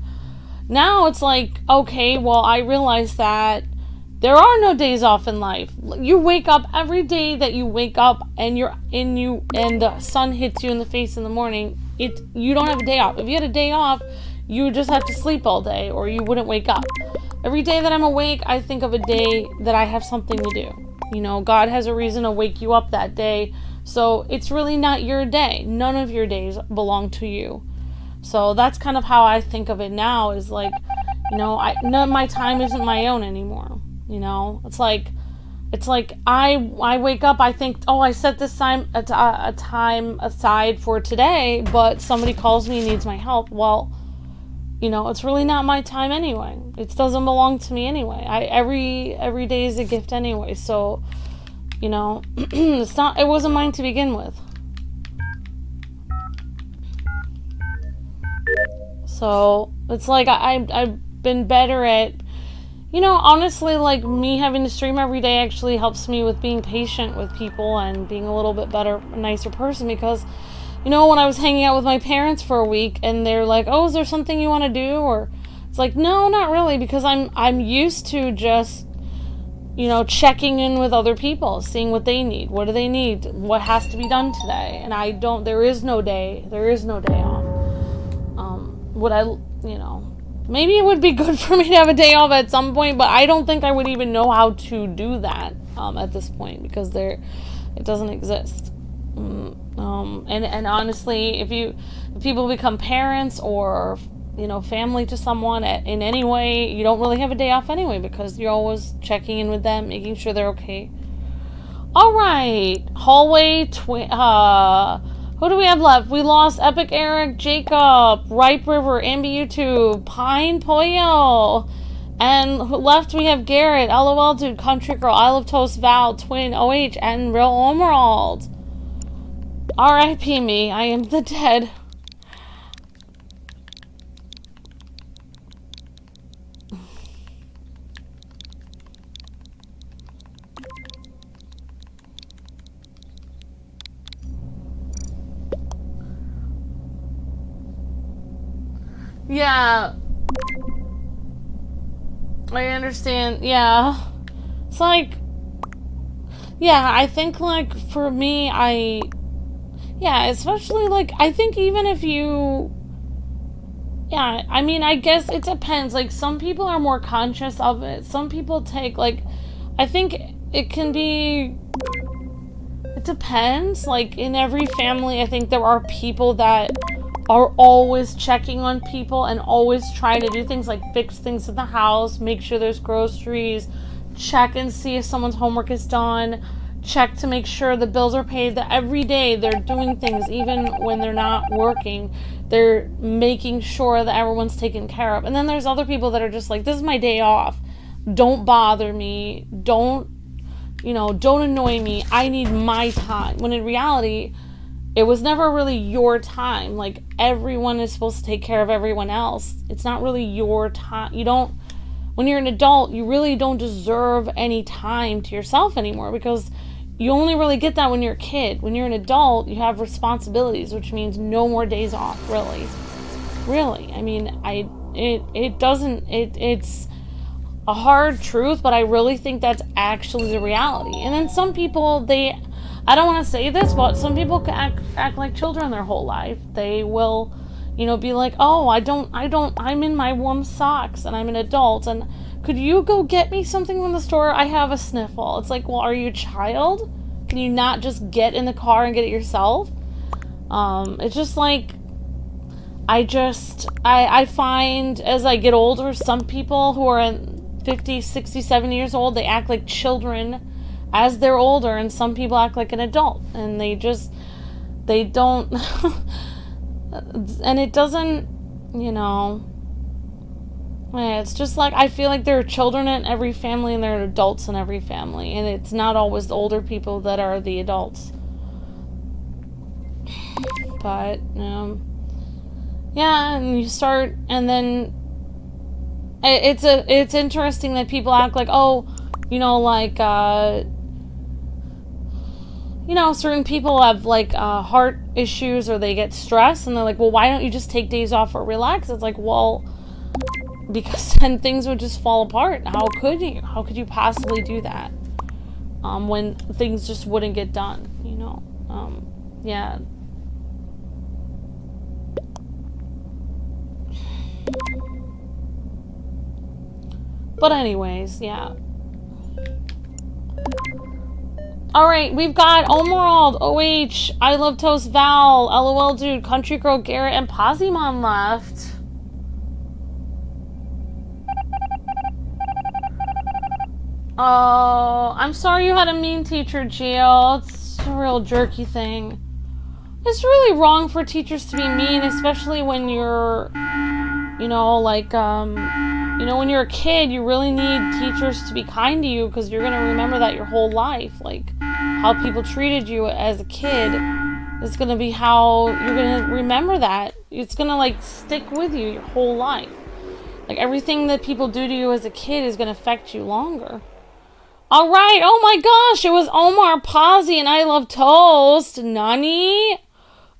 Now it's like, okay, well, I realize that there are no days off in life. You wake up every day that you wake up and and the sun hits you in the face in the morning. You don't have a day off. If you had a day off, you would just have to sleep all day, or you wouldn't wake up. Every day that I'm awake, I think of a day that I have something to do. God has a reason to wake you up that day. So it's really not your day. None of your days belong to you. So that's kind of how I think of it now, is like, none of my time isn't my own anymore. It's like I wake up, I think, oh, I set this time a time aside for today, but somebody calls me and needs my help. Well, it's really not my time anyway. It doesn't belong to me anyway. Every day is a gift anyway. So, it wasn't mine to begin with. So it's like I've been better at, honestly, like, me having to stream every day actually helps me with being patient with people and being a little bit better, nicer person, because when I was hanging out with my parents for a week and they're like, oh, is there something you want to do? Or it's like, no, not really, because I'm used to just, checking in with other people, seeing what they need. What do they need? What has to be done today? And there is no day off. Maybe it would be good for me to have a day off at some point, but I don't think I would even know how to do that at this point, because it doesn't exist. And honestly, if people become parents or family to someone in any way, you don't really have a day off anyway, because you're always checking in with them, making sure they're okay. All right, hallway Who do we have left? We lost Epic Eric, Jacob, Ripe River, Ambi YouTube, Pine Pollo. And left we have Garrett, LOL Dude, Country Girl, I Love Toast, Val, Twin, OH, and Real Omarould. R.I.P. me, I am the dead. Yeah. I understand. Yeah. It's like, yeah, I think, like, for me, yeah, especially, like, I think even if you, yeah, I mean, I guess it depends. Like, some people are more conscious of it. Some people take, like, I think it can be, it depends. Like, in every family, I think there are people that are always checking on people and always trying to do things like fix things in the house, make sure there's groceries, check and see if someone's homework is done, check to make sure the bills are paid. That every day they're doing things, even when they're not working, they're making sure that everyone's taken care of. And then there's other people that are just like, this is my day off, don't bother me, don't annoy me, I need my time. When in reality, it was never really your time. Like, everyone is supposed to take care of everyone else. It's not really your time. When you're an adult, you really don't deserve any time to yourself anymore, because you only really get that when you're a kid. When you're an adult, you have responsibilities, which means no more days off, really. Really. I mean, it's a hard truth, but I really think that's actually the reality. And then some people, I don't want to say this, but some people can act like children their whole life. They will, be like, oh, I'm in my warm socks and I'm an adult, and could you go get me something from the store? I have a sniffle. It's like, well, are you a child? Can you not just get in the car and get it yourself? It's just like, I find as I get older, some people who are 50, 60, 70 years old, they act like children as they're older, and some people act like an adult, and they don't, and it doesn't, it's just like, I feel like there are children in every family, and there are adults in every family, and it's not always the older people that are the adults. But, yeah, and you start, and then, it's interesting that people act like, oh, certain people have, like, heart issues, or they get stressed, and they're like, well, why don't you just take days off or relax? It's like, well, because then things would just fall apart. How could you possibly do that? When things just wouldn't get done, yeah. But anyways, yeah. Alright, we've got Omarould, OH, I Love Toast, Val, LOL Dude, Country Girl, Garrett, and Pozimon left. Oh, I'm sorry you had a mean teacher, Gio. It's a real jerky thing. It's really wrong for teachers to be mean, especially when you're, when you're a kid, you really need teachers to be kind to you, because you're going to remember that your whole life. Like, how people treated you as a kid is going to be how you're going to remember that. It's going to, like, stick with you your whole life. Like, everything that people do to you as a kid is going to affect you longer. Alright, oh my gosh, it was Omarould and I Love Toast. Nani?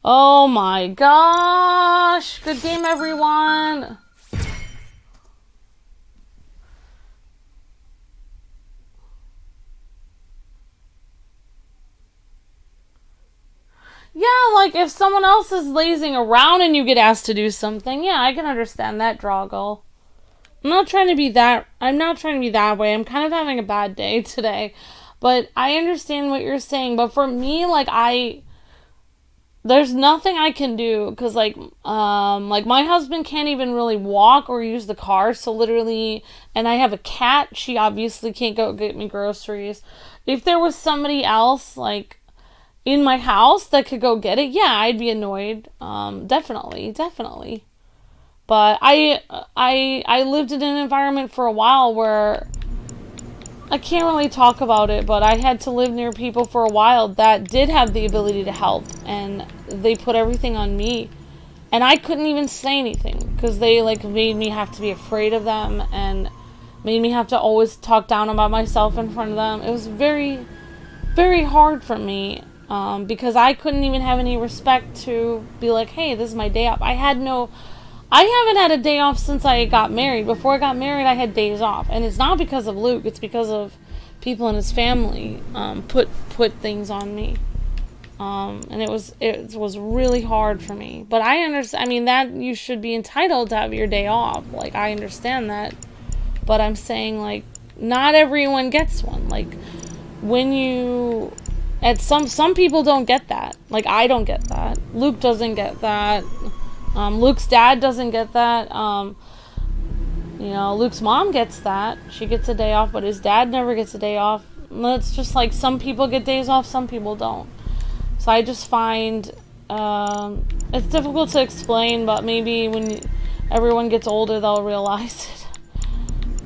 Oh my gosh. Good game, everyone. Yeah, like, if someone else is lazing around and you get asked to do something, yeah, I can understand that, Droggle. I'm not trying to be that way. I'm kind of having a bad day today. But I understand what you're saying. But for me, like, there's nothing I can do. Because, like, my husband can't even really walk or use the car. So, literally, and I have a cat. She obviously can't go get me groceries. If there was somebody else, like, in my house that could go get it, yeah, I'd be annoyed. Definitely. But I lived in an environment for a while where I can't really talk about it, but I had to live near people for a while that did have the ability to help, and they put everything on me. And I couldn't even say anything because they like made me have to be afraid of them and made me have to always talk down about myself in front of them. It was very, very hard for me because I couldn't even have any respect to be like, hey, this is my day off. I haven't had a day off since I got married. Before I got married, I had days off. And it's not because of Luke. It's because of people in his family put things on me. And it was really hard for me. But I understand. I mean, that you should be entitled to have your day off. Like, I understand that. But I'm saying, like, not everyone gets one. Like, when you... Some people don't get that. Like, I don't get that. Luke doesn't get that. Luke's dad doesn't get that. You know, Luke's mom gets that. She gets a day off, but his dad never gets a day off. It's just like some people get days off, some people don't. So I just find it's difficult to explain, but maybe when everyone gets older, they'll realize it.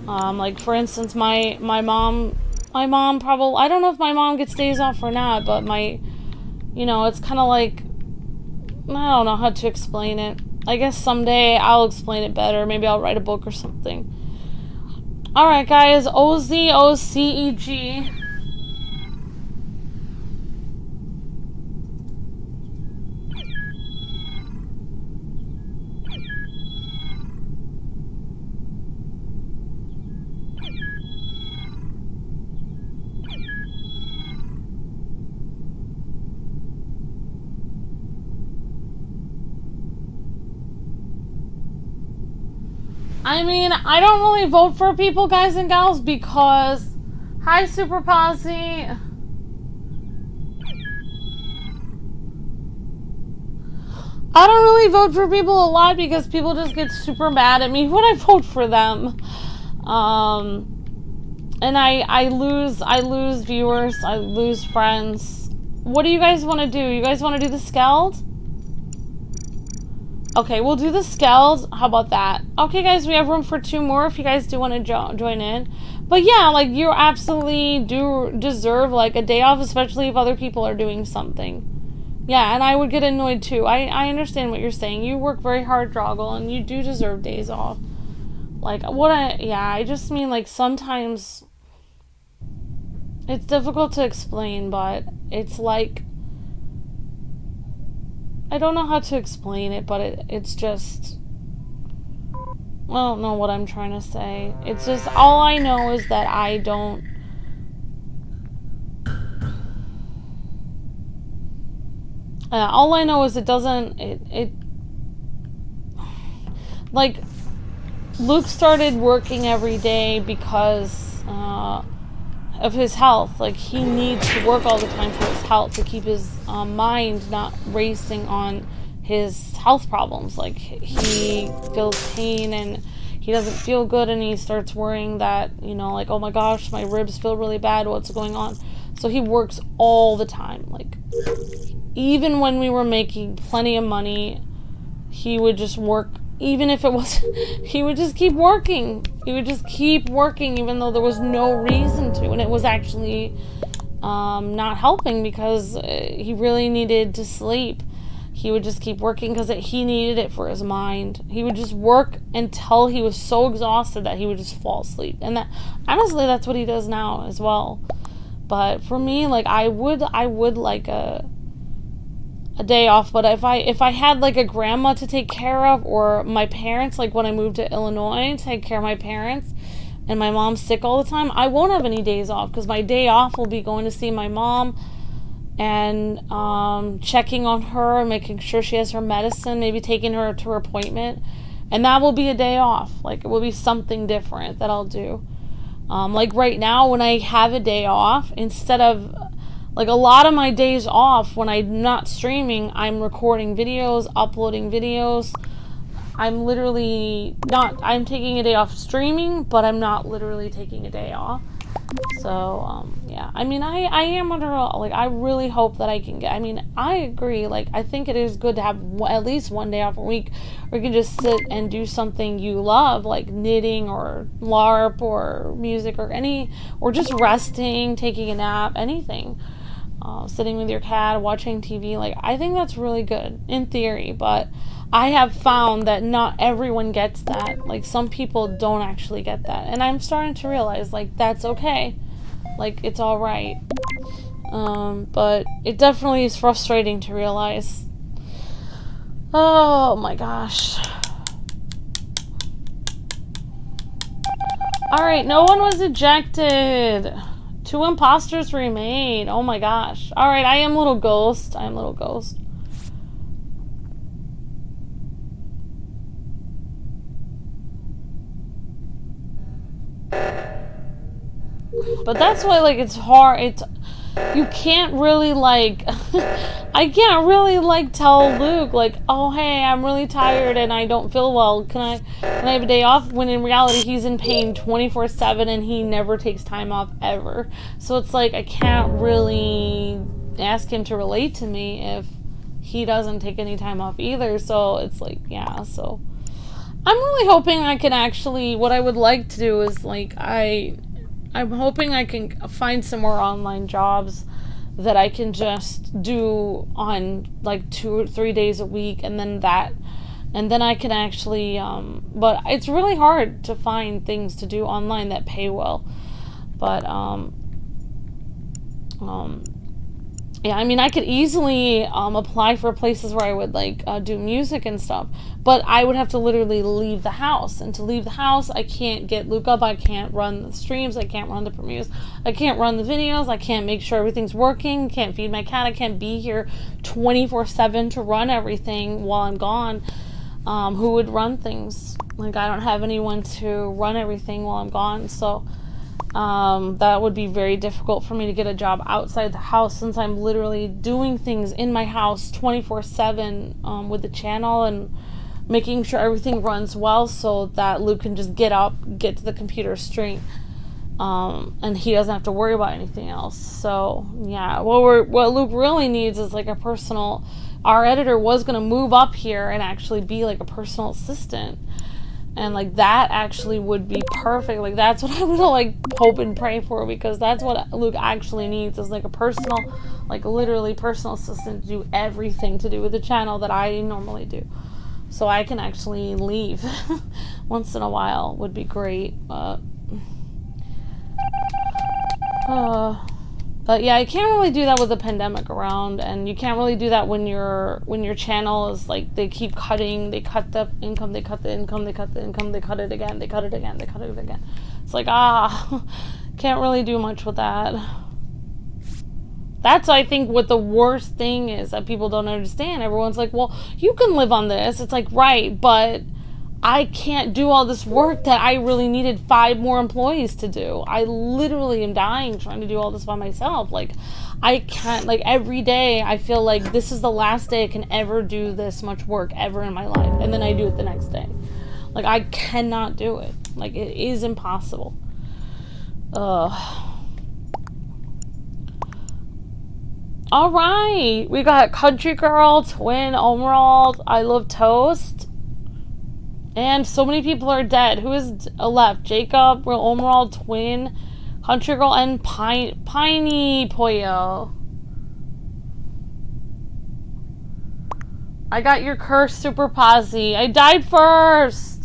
Like, for instance, my mom probably, I don't know if my mom gets days off or not, but you know, it's kind of like, I don't know how to explain it. I guess someday I'll explain it better. Maybe I'll write a book or something. Alright, guys. OZOCEG. I mean, I don't really vote for people, guys and gals, because... Hi, SuperPazi. I don't really vote for people a lot because people just get super mad at me when I vote for them. And I lose viewers, I lose friends. What do you guys want to do? You guys want to do the Skeld? Okay, we'll do the Skeld. How about that? Okay, guys, we have room for 2 more if you guys do want to join in. But yeah, like, you absolutely do deserve, like, a day off, especially if other people are doing something. Yeah, and I would get annoyed too. I understand what you're saying. You work very hard, Droggle, and you do deserve days off. Like, I just mean, like, sometimes it's difficult to explain, but it's like, I don't know how to explain it, but it's just, I don't know what I'm trying to say. It's just, all I know is that I don't, all I know is it doesn't, like, Luke started working every day because of his health. Like, he needs to work all the time for his health, to keep his mind not racing on his health problems. Like, he feels pain and he doesn't feel good, and he starts worrying that, you know, like, oh my gosh, my ribs feel really bad, what's going on? So he works all the time. Like, even when we were making plenty of money, he would just work. Even if it was, he would just keep working. He would just keep working even though there was no reason to. And it was actually not helping because he really needed to sleep. He would just keep working because he needed it for his mind. He would just work until he was so exhausted that he would just fall asleep. And that, honestly, that's what he does now as well. But for me, like, I would like a day off, but if I had, like, a grandma to take care of, or my parents, like when I moved to Illinois to take care of my parents, and my mom's sick all the time, I won't have any days off, because my day off will be going to see my mom and checking on her, making sure she has her medicine, maybe taking her to her appointment, and that will be a day off. Like, it will be something different that I'll do. Like right now, when I have a day off, instead of, like, a lot of my days off when I'm not streaming, I'm recording videos, uploading videos. I'm literally not, I'm taking a day off streaming, but I'm not literally taking a day off. So, yeah. I mean, I am under, like, I really hope that I can get, I mean, I agree. Like, I think it is good to have at least one day off a week where you can just sit and do something you love, like knitting or LARP or music or just resting, taking a nap, anything. Sitting with your cat, watching TV. Like, I think that's really good in theory, but I have found that not everyone gets that. Like, some people don't actually get that. And I'm starting to realize, like, that's okay. Like, it's alright. But it definitely is frustrating to realize. Oh my gosh. Alright, no one was ejected. 2 imposters remain. Oh my gosh. Alright, I am Little Ghost. I am Little Ghost. But that's why, like, it's hard. You can't really, like, I can't really, like, tell Luke, like, oh, hey, I'm really tired and I don't feel well. Can I have a day off? When in reality, he's in pain 24/7 and he never takes time off ever. So it's like, I can't really ask him to relate to me if he doesn't take any time off either. So it's like, yeah, so I'm really hoping I can actually, what I would like to do is, like, I'm hoping I can find some more online jobs that I can just do on, like, 2 or 3 days a week, and then I can actually, but it's really hard to find things to do online that pay well. But, yeah, I mean, I could easily apply for places where I would, like, do music and stuff, but I would have to literally leave the house, and to leave the house, I can't get Luke up, I can't run the streams, I can't run the premieres, I can't run the videos, I can't make sure everything's working, can't feed my cat, I can't be here 24/7 to run everything while I'm gone. Who would run things? Like, I don't have anyone to run everything while I'm gone, so that would be very difficult for me to get a job outside the house, since I'm literally doing things in my house 24/7 with the channel and making sure everything runs well so that Luke can just get up, get to the computer straight, and he doesn't have to worry about anything else. So yeah, what Luke really needs is, like, a personal, our editor was going to move up here and actually be like a personal assistant. And, like, that actually would be perfect. Like, that's what I would, like, hope and pray for, because that's what Luke actually needs, is, like, a personal, like, literally personal assistant to do everything to do with the channel that I normally do. So I can actually leave once in a while would be great. But yeah, I can't really do that with the pandemic around, and you can't really do that when your channel is, like, they keep cutting, they cut the income, they cut the income, they cut the income, they cut it again, they cut it again, they cut it again. It's like, can't really do much with that. That's, I think, what the worst thing is that people don't understand. Everyone's like, well, you can live on this. It's like, right, but I can't do all this work that I really needed 5 more employees to do. I literally am dying trying to do all this by myself. Like, I can't, like, every day I feel like this is the last day I can ever do this much work ever in my life. And then I do it the next day. Like, I cannot do it. Like, it is impossible. Alright, we got Country Girl, Twin, Omarould, I Love Toast. And so many people are dead. Who is left? Jacob, Omarould, Twin, Country Girl, and Piney Pollo. I got your curse, SuperPazi. I died first.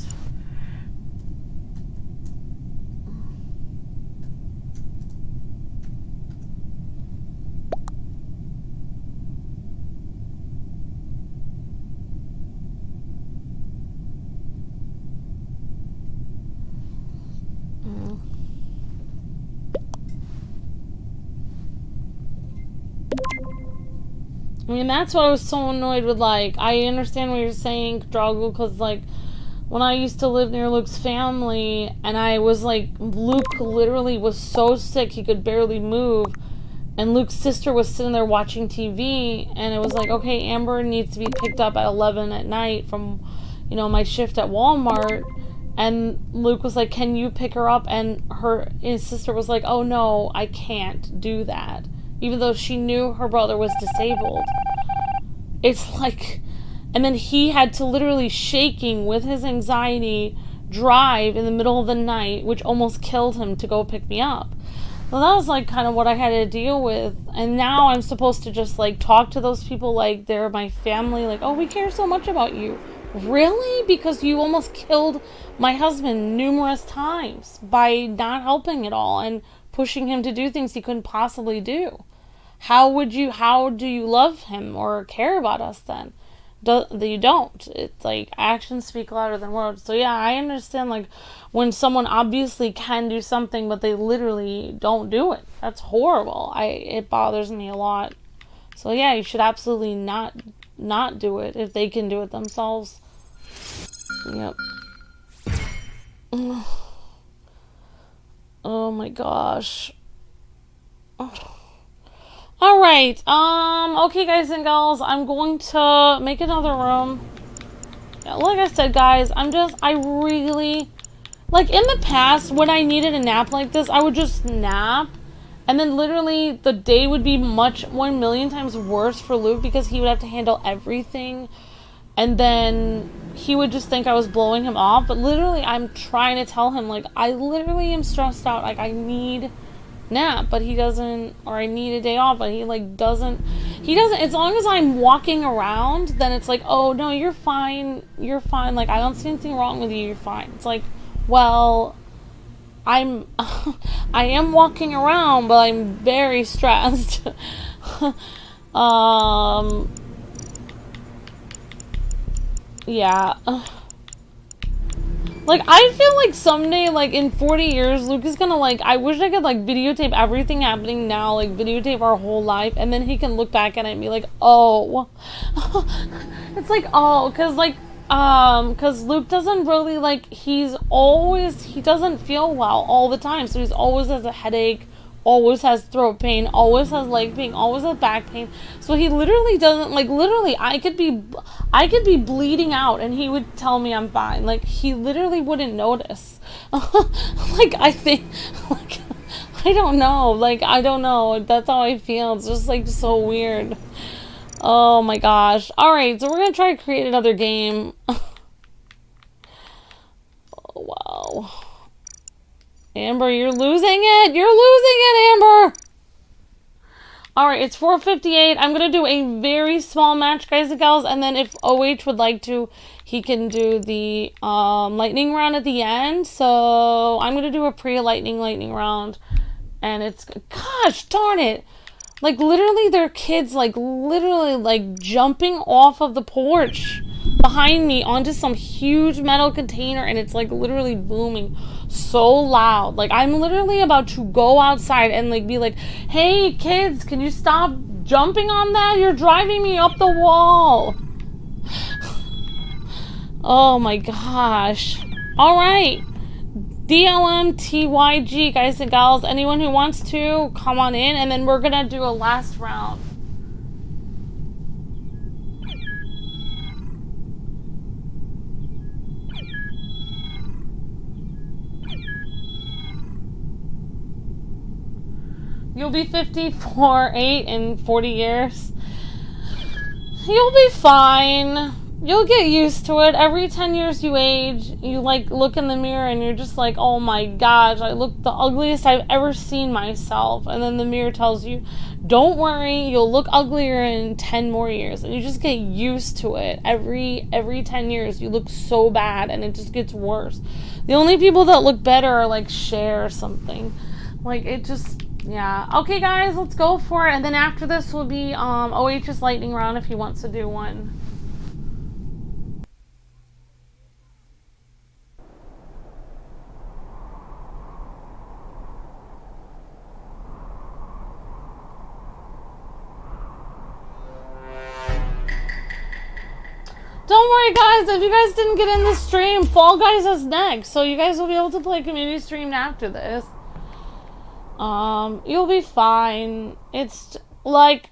I mean, that's what I was so annoyed with. Like, I understand what you're saying, Drago, because, like, when I used to live near Luke's family, and I was, like, Luke literally was so sick he could barely move, and Luke's sister was sitting there watching TV, and it was like, okay, Amber needs to be picked up at 11 at night from, you know, my shift at Walmart, And Luke was like, can you pick her up? And his sister was like, oh no, I can't do that. Even though she knew her brother was disabled. It's like, and then he had to literally shaking with his anxiety drive in the middle of the night, which almost killed him, to go pick me up. So that was like kind of what I had to deal with. And now I'm supposed to just like talk to those people like they're my family. Like, oh, we care so much about you. Really? Because you almost killed my husband numerous times by not helping at all and pushing him to do things he couldn't possibly do. How do you love him or care about us then? You don't. It's like actions speak louder than words. So yeah, I understand like when someone obviously can do something but they literally don't do it. That's horrible. It bothers me a lot. So yeah, you should absolutely not do it if they can do it themselves. Yep. Oh my gosh. Alright, okay guys and gals, I'm going to make another room. Yeah, like I said guys, I really, like in the past when I needed a nap like this, I would just nap. And then literally the day would be 1,000,000 times worse for Luke because he would have to handle everything. And then he would just think I was blowing him off. But literally I'm trying to tell him like, I literally am stressed out. Like I need nap, but he doesn't, or I need a day off, but he doesn't, as long as I'm walking around, then it's like, oh no, you're fine, like I don't see anything wrong with you, you're fine. It's like, well, I am walking around, but I'm very stressed. Yeah. Like, I feel like someday, like, in 40 years, Luke is gonna, like, I wish I could, like, videotape everything happening now, like, videotape our whole life, and then he can look back at it and be like, oh. It's like, oh, because Luke doesn't really, like, he doesn't feel well all the time, so he's always has a headache, always has throat pain, always has leg pain, always has back pain. So he literally doesn't, like, literally, I could be bleeding out and he would tell me I'm fine. Like, he literally wouldn't notice. Like, I think, like, I don't know. Like, I don't know. That's how I feel. It's just, like, so weird. Oh, my gosh. Alright, so we're gonna try to create another game. Oh, wow. Amber, you're losing it! You're losing it, Amber! Alright, it's 4:58. I'm gonna do a very small match, guys and gals, and then if OH would like to, he can do the lightning round at the end. So I'm gonna do a pre-lightning round. And it's, gosh darn it! Like, literally, their kids, like, literally, like, jumping off of the porch behind me onto some huge metal container, and it's, like, literally booming so loud. Like, I'm literally about to go outside and, like, be like, hey, kids, can you stop jumping on that? You're driving me up the wall. Oh, my gosh. All right. DLMTYG, guys and gals. Anyone who wants to, come on in, and then we're gonna do a last round. You'll be 54, 8 in 40 years. You'll be fine. You'll get used to it. Every 10 years you age, you like look in the mirror and you're just like, oh my gosh, I look the ugliest I've ever seen myself. And then the mirror tells you, don't worry, you'll look uglier in 10 more years. And you just get used to it. Every 10 years you look so bad and it just gets worse. The only people that look better are like Cher or something. Like, it just, yeah. Okay guys, let's go for it. And then after this will be OH's lightning round if he wants to do one. Don't worry guys, if you guys didn't get in the stream, Fall Guys is next, so you guys will be able to play community stream after this. You'll be fine. It's like,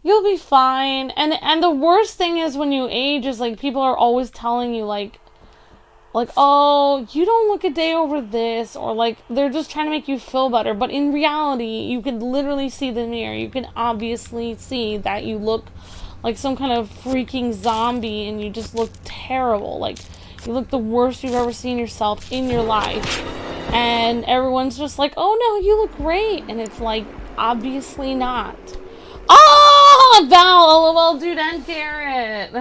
you'll be fine. And the worst thing is when you age is like people are always telling you like, like, oh, you don't look a day over this, or like they're just trying to make you feel better. But in reality, you can literally see the mirror. You can obviously see that you look like some kind of freaking zombie, and you just look terrible. Like, you look the worst you've ever seen yourself in your life. And everyone's just like, oh no, you look great. And it's like, obviously not. Oh, Val, LOL, dude, and Garrett.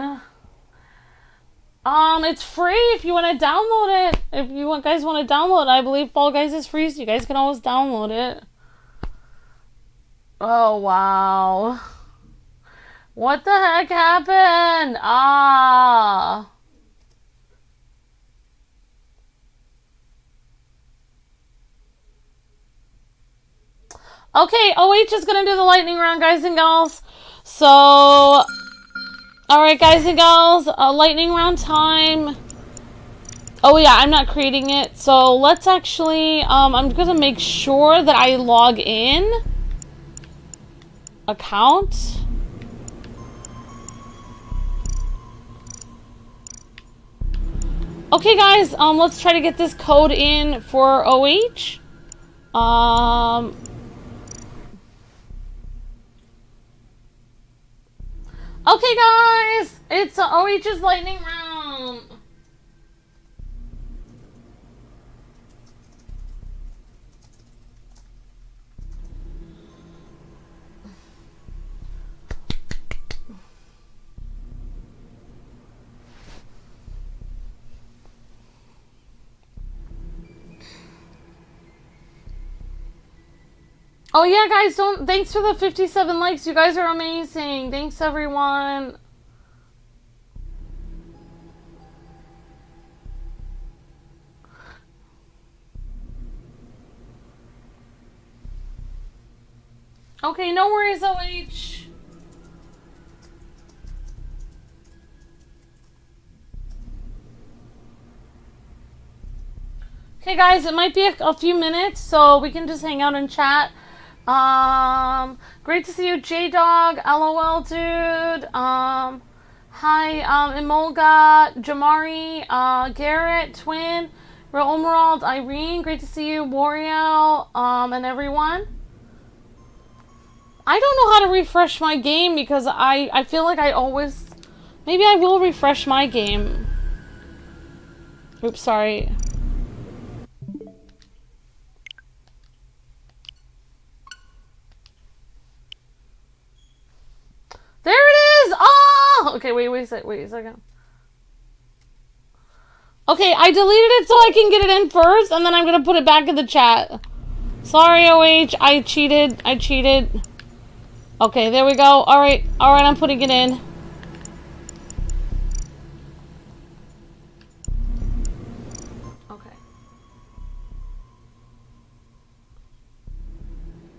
It's free if you want to download it. If you guys want to download it, I believe Fall Guys is free, so you guys can always download it. Oh, wow. What the heck happened? Ah. Okay, OH is going to do the lightning round, guys and gals. So, alright, guys and gals, lightning round time. Oh yeah, I'm not creating it. So let's actually, I'm going to make sure that I log in. Account. Okay guys, let's try to get this code in for OH. Okay guys, it's OH's lightning round. Oh yeah, guys, thanks for the 57 likes. You guys are amazing. Thanks, everyone. Okay, no worries, OH. Okay, guys, it might be a few minutes, so we can just hang out and chat. Great to see you, J-Dog, LOL, dude. Hi, Emolga, Jamari, Garrett, Twin, Omarould, Irene, great to see you, Wario, and everyone. I don't know how to refresh my game because I feel like I always... Maybe I will refresh my game. Oops, sorry. There it is! Oh! Okay, wait a second. Okay, I deleted it so I can get it in first, and then I'm gonna put it back in the chat. Sorry, OH, I cheated. Okay, there we go. Alright, I'm putting it in. Okay.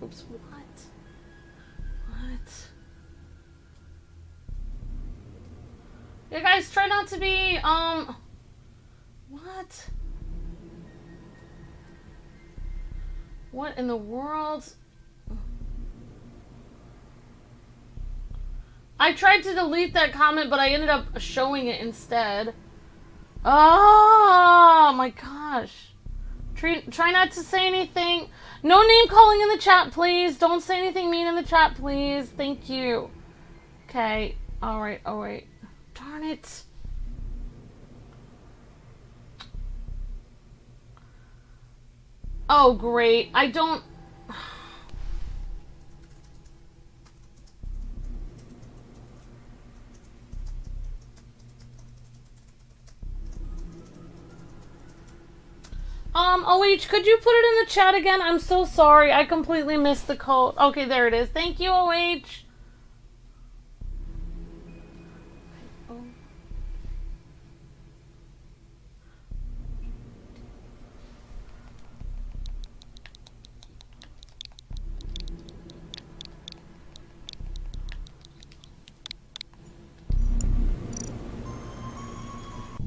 Oops, what? You guys, try not to be, what? What in the world? I tried to delete that comment, but I ended up showing it instead. Oh my gosh. Try not to say anything. No name calling in the chat, please. Don't say anything mean in the chat, please. Thank you. Okay. Alright. Darn it. Oh, great. I don't... OH, could you put it in the chat again? I'm so sorry. I completely missed the code. Okay, there it is. Thank you, OH.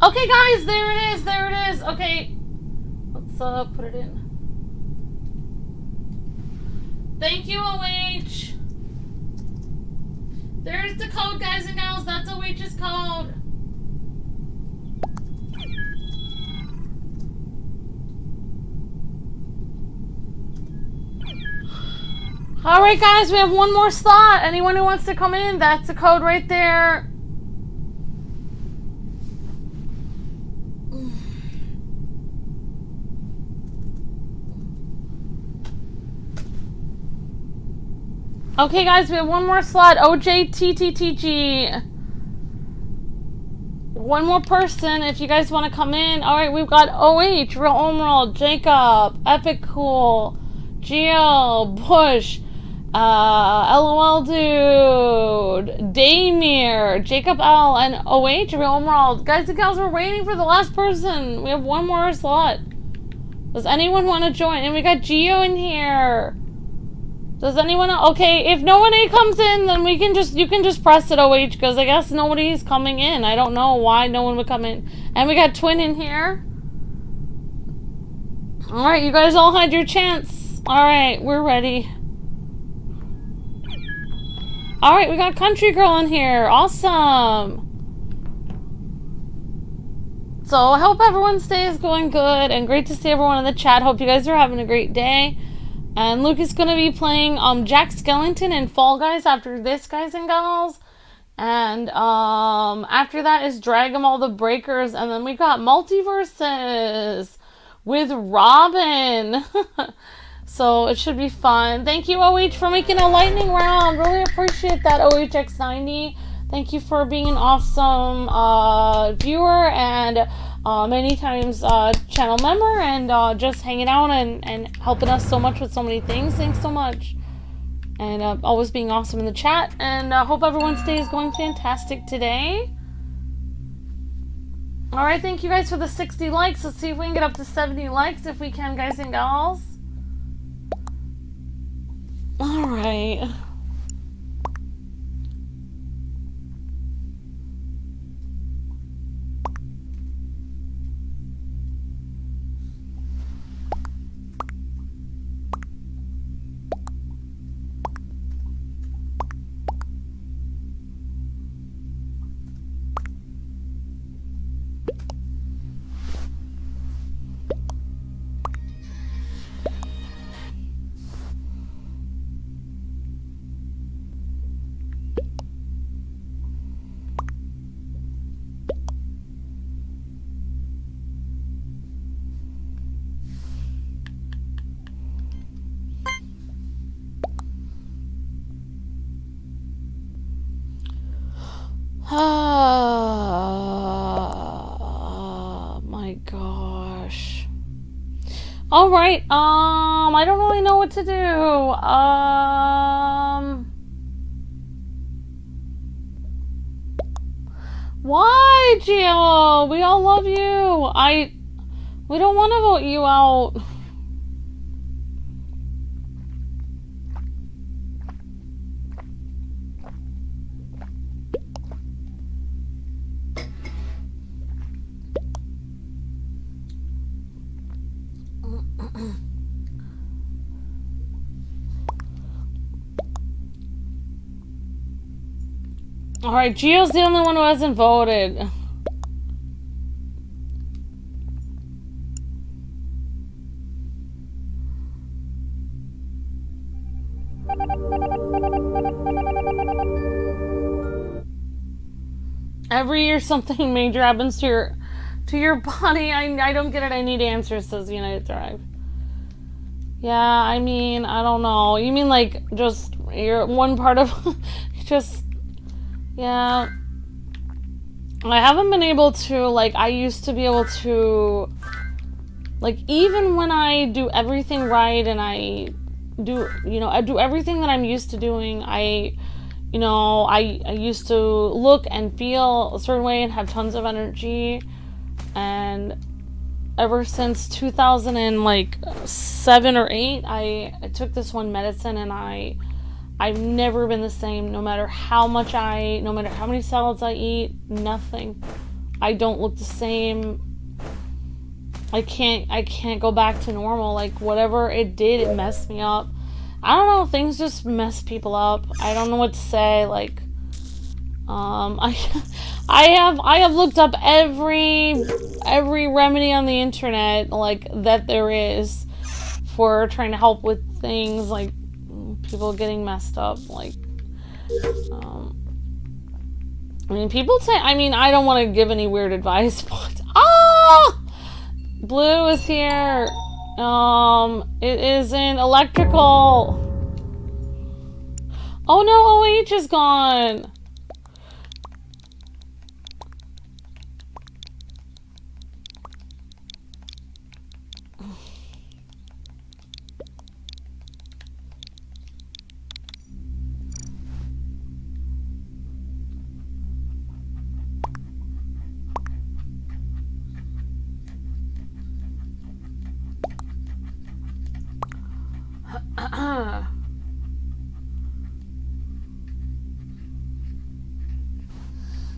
Okay, guys, there it is. Okay, let's put it in. Thank you, OH. There's the code, guys and gals. That's OH's code. Alright guys, we have one more slot. Anyone who wants to come in, that's the code right there. Okay guys, we have one more slot. OJTTTG. One more person if you guys want to come in. Alright, we've got OH, Real Omarould, Jacob, Epic Cool, Geo, Bush, LOL Dude, Damir, Jacob L, and OH, Real Omarould. Guys and gals, we're waiting for the last person. We have one more slot. Does anyone want to join? And we got Geo in here. Does anyone? Okay, if no one comes in, then we can just, you can just press it, OH, because I guess nobody's coming in. I don't know why no one would come in. And we got Twin in here. Alright, you guys all had your chance. Alright, we're ready. Alright, we got Country Girl in here. Awesome. So, I hope everyone's day is going good, and great to see everyone in the chat. Hope you guys are having a great day. And Luke is going to be playing Jack Skellington and Fall Guys after this, guys and gals. And after that is Drag 'em All the Breakers. And then we got Multiverses with Robin. So it should be fun. Thank you, OH, for making a lightning round. Really appreciate that, OHX90. Thank you for being an awesome viewer and many times channel member and just hanging out and helping us so much with so many things. Thanks so much. And always being awesome in the chat. And hope everyone's day is going fantastic today. Alright, thank you guys for the 60 likes. Let's see if we can get up to 70 likes if we can, guys and gals. Alright. Oh my gosh. Alright, I don't really know what to do. Why, Gio? We all love you. We don't want to vote you out. Alright, Gio's the only one who hasn't voted. Every year something major happens to your body. I don't get it. I need answers, says United Thrive. Yeah, I mean, I don't know. You mean like just you're one part of just. Yeah, I haven't been able to, like, I used to be able to, like, even when I do everything right and I do, I do everything that I'm used to doing, I used to look and feel a certain way and have tons of energy, and ever since 2007 or 8, I took this one medicine and I've never been the same, no matter how many salads I eat, nothing. I don't look the same. I can't go back to normal. Like, whatever it did, it messed me up. I don't know, things just mess people up. I don't know what to say. Like, I have looked up every remedy on the internet, like, that there is for trying to help with things like people getting messed up, like, I mean, people say, I mean, I don't want to give any weird advice, but, Blue is here. It isn't electrical. Oh no, OH is gone.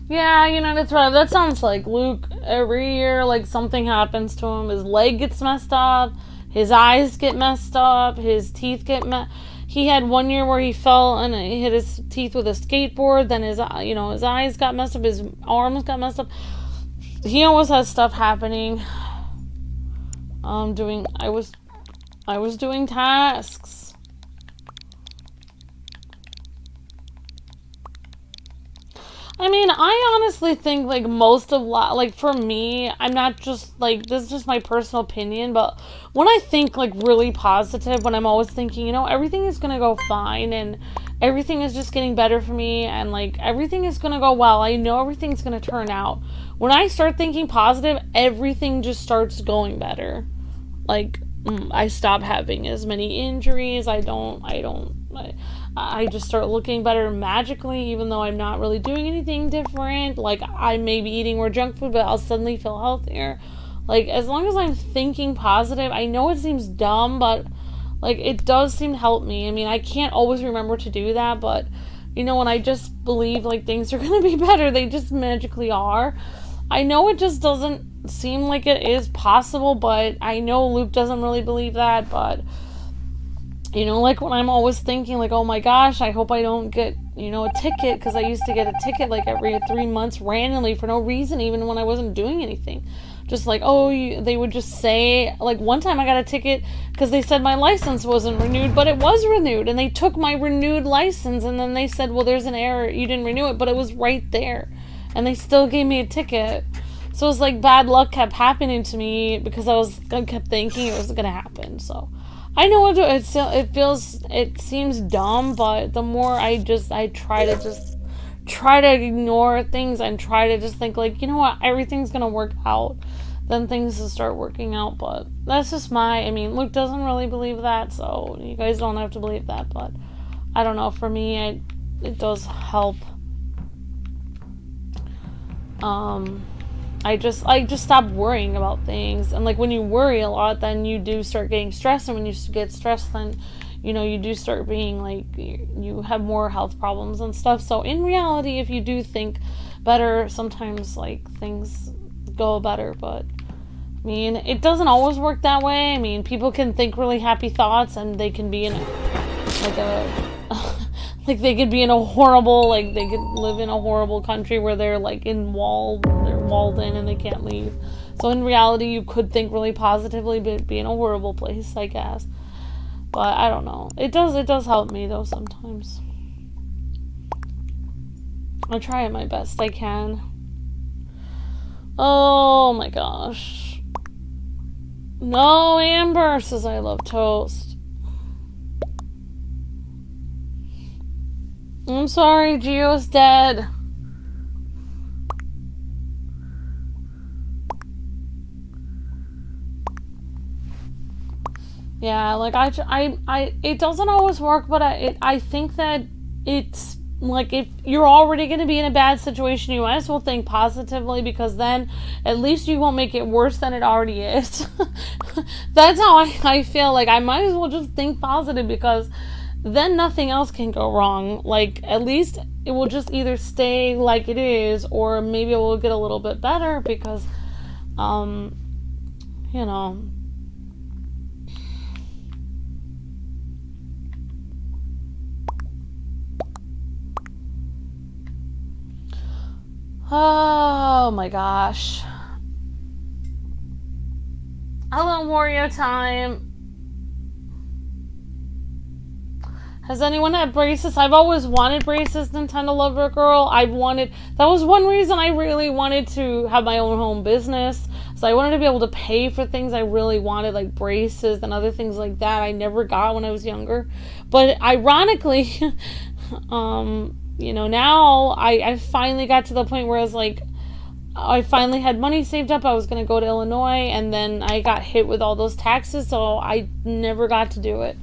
Yeah, United Thrive. That sounds like Luke. Every year, like, something happens to him. His leg gets messed up. His eyes get messed up. His teeth get He had one year where he fell and he hit his teeth with a skateboard. Then his eyes got messed up. His arms got messed up. He always has stuff happening. I was doing tasks. I mean, I honestly think, like, like, for me, I'm not just, like, this is just my personal opinion, but when I think, like, really positive, when I'm always thinking, you know, everything is gonna go fine, and everything is just getting better for me, and, like, everything is gonna go well, I know everything's gonna turn out. When I start thinking positive, everything just starts going better. Like, I stop having as many injuries, I just start looking better magically, even though I'm not really doing anything different. Like, I may be eating more junk food, but I'll suddenly feel healthier. Like, as long as I'm thinking positive, I know it seems dumb, but, like, it does seem to help me. I mean, I can't always remember to do that, but, you know, when I just believe, like, things are gonna be better, they just magically are. I know it just doesn't seem like it is possible, but I know Luke doesn't really believe that, but, you know, like, when I'm always thinking, like, oh my gosh, I hope I don't get, you know, a ticket, because I used to get a ticket, like, every 3 months randomly for no reason, even when I wasn't doing anything. Just like, they would just say, like, one time I got a ticket because they said my license wasn't renewed, but it was renewed, and they took my renewed license, and then they said, well, there's an error, you didn't renew it, but it was right there, and they still gave me a ticket. So it was like bad luck kept happening to me because I kept thinking it was gonna happen. So I know it seems dumb, but the more I try to ignore things and try to just think, like, you know what, everything's gonna work out, then things will start working out. But that's just I mean, Luke doesn't really believe that, so you guys don't have to believe that, but I don't know, for me, it does help. I just stop worrying about things. And, like, when you worry a lot, then you do start getting stressed. And when you get stressed, then, you know, you do start being, like, you have more health problems and stuff. So, in reality, if you do think better, sometimes, like, things go better. But, I mean, it doesn't always work that way. I mean, people can think really happy thoughts, and they can be in, like, they could be in a horrible, like, they could live in a horrible country where they're, like, they're walled in and they can't leave. So in reality, you could think really positively, but be in a horrible place, I guess. But I don't know. It does help me, though, sometimes. I try it my best I can. Oh my gosh. No, Amber says I love toast. I'm sorry, Gio's dead. Yeah, like, it doesn't always work, but I think that it's, like, if you're already going to be in a bad situation, you might as well think positively, because then at least you won't make it worse than it already is. That's how I feel. Like, I might as well just think positive, because then nothing else can go wrong. Like, at least it will just either stay like it is, or maybe it will get a little bit better, because, you know. Oh my gosh. Hello, Wario time. Has anyone had braces? I've always wanted braces, Nintendo Lover Girl. That was one reason I really wanted to have my own home business. So I wanted to be able to pay for things I really wanted, like braces and other things like that I never got when I was younger. But ironically, you know, now I finally got to the point where I was like, I finally had money saved up. I was going to go to Illinois, and then I got hit with all those taxes, so I never got to do it.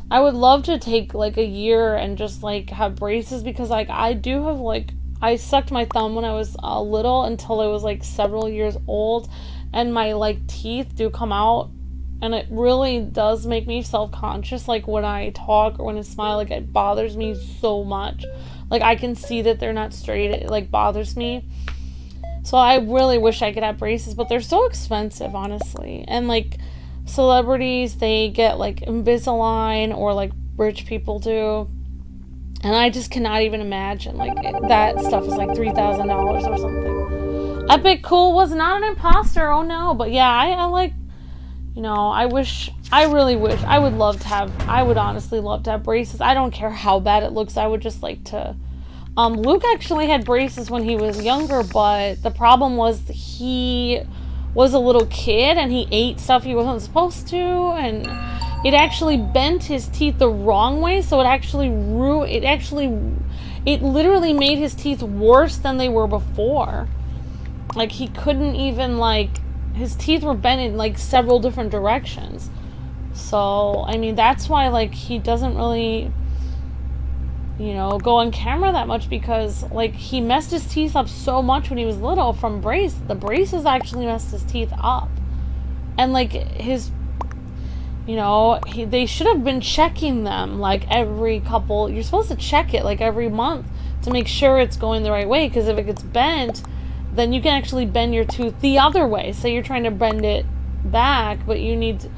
I would love to take like a year and just like have braces, because like I do have like, I sucked my thumb when I was little until I was like several years old, and my like teeth do come out, and it really does make me self-conscious. Like when I talk or when I smile, like it bothers me so much. Like I can see that they're not straight. It like bothers me. So I really wish I could have braces, but they're so expensive, honestly. And like celebrities, they get like Invisalign, or like rich people do, and I just cannot even imagine. Like that stuff is like $3,000 or something. Epic Cool was not an imposter. Oh no. But yeah, I like, you know, I really wish, I would honestly love to have braces. I don't care how bad it looks. I would just like to. Luke actually had braces when he was younger, but the problem was he was a little kid and he ate stuff he wasn't supposed to, and it actually bent his teeth the wrong way, so it literally made his teeth worse than they were before. Like he couldn't even, like, his teeth were bent in like several different directions. So I mean, that's why like he doesn't really, you know, go on camera that much, because like he messed his teeth up so much when he was little from the braces actually messed his teeth up. And like his, you know, they should have been checking them like every couple, you're supposed to check it like every month to make sure it's going the right way, because if it gets bent, then you can actually bend your tooth the other way. Say you're trying to bend it back, but it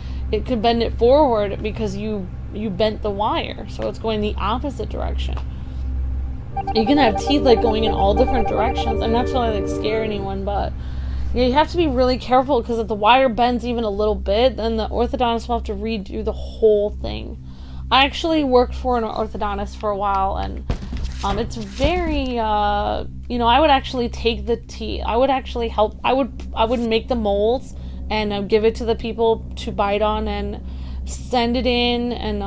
could bend it forward because you bent the wire, so it's going the opposite direction. You can have teeth like going in all different directions. I'm not trying to like scare anyone, but yeah, you have to be really careful, because if the wire bends even a little bit, then the orthodontist will have to redo the whole thing. I actually worked for an orthodontist for a while, and it's very you know, I would actually take the teeth, I would actually help, I would make the molds and give it to the people to bite on and send it in, and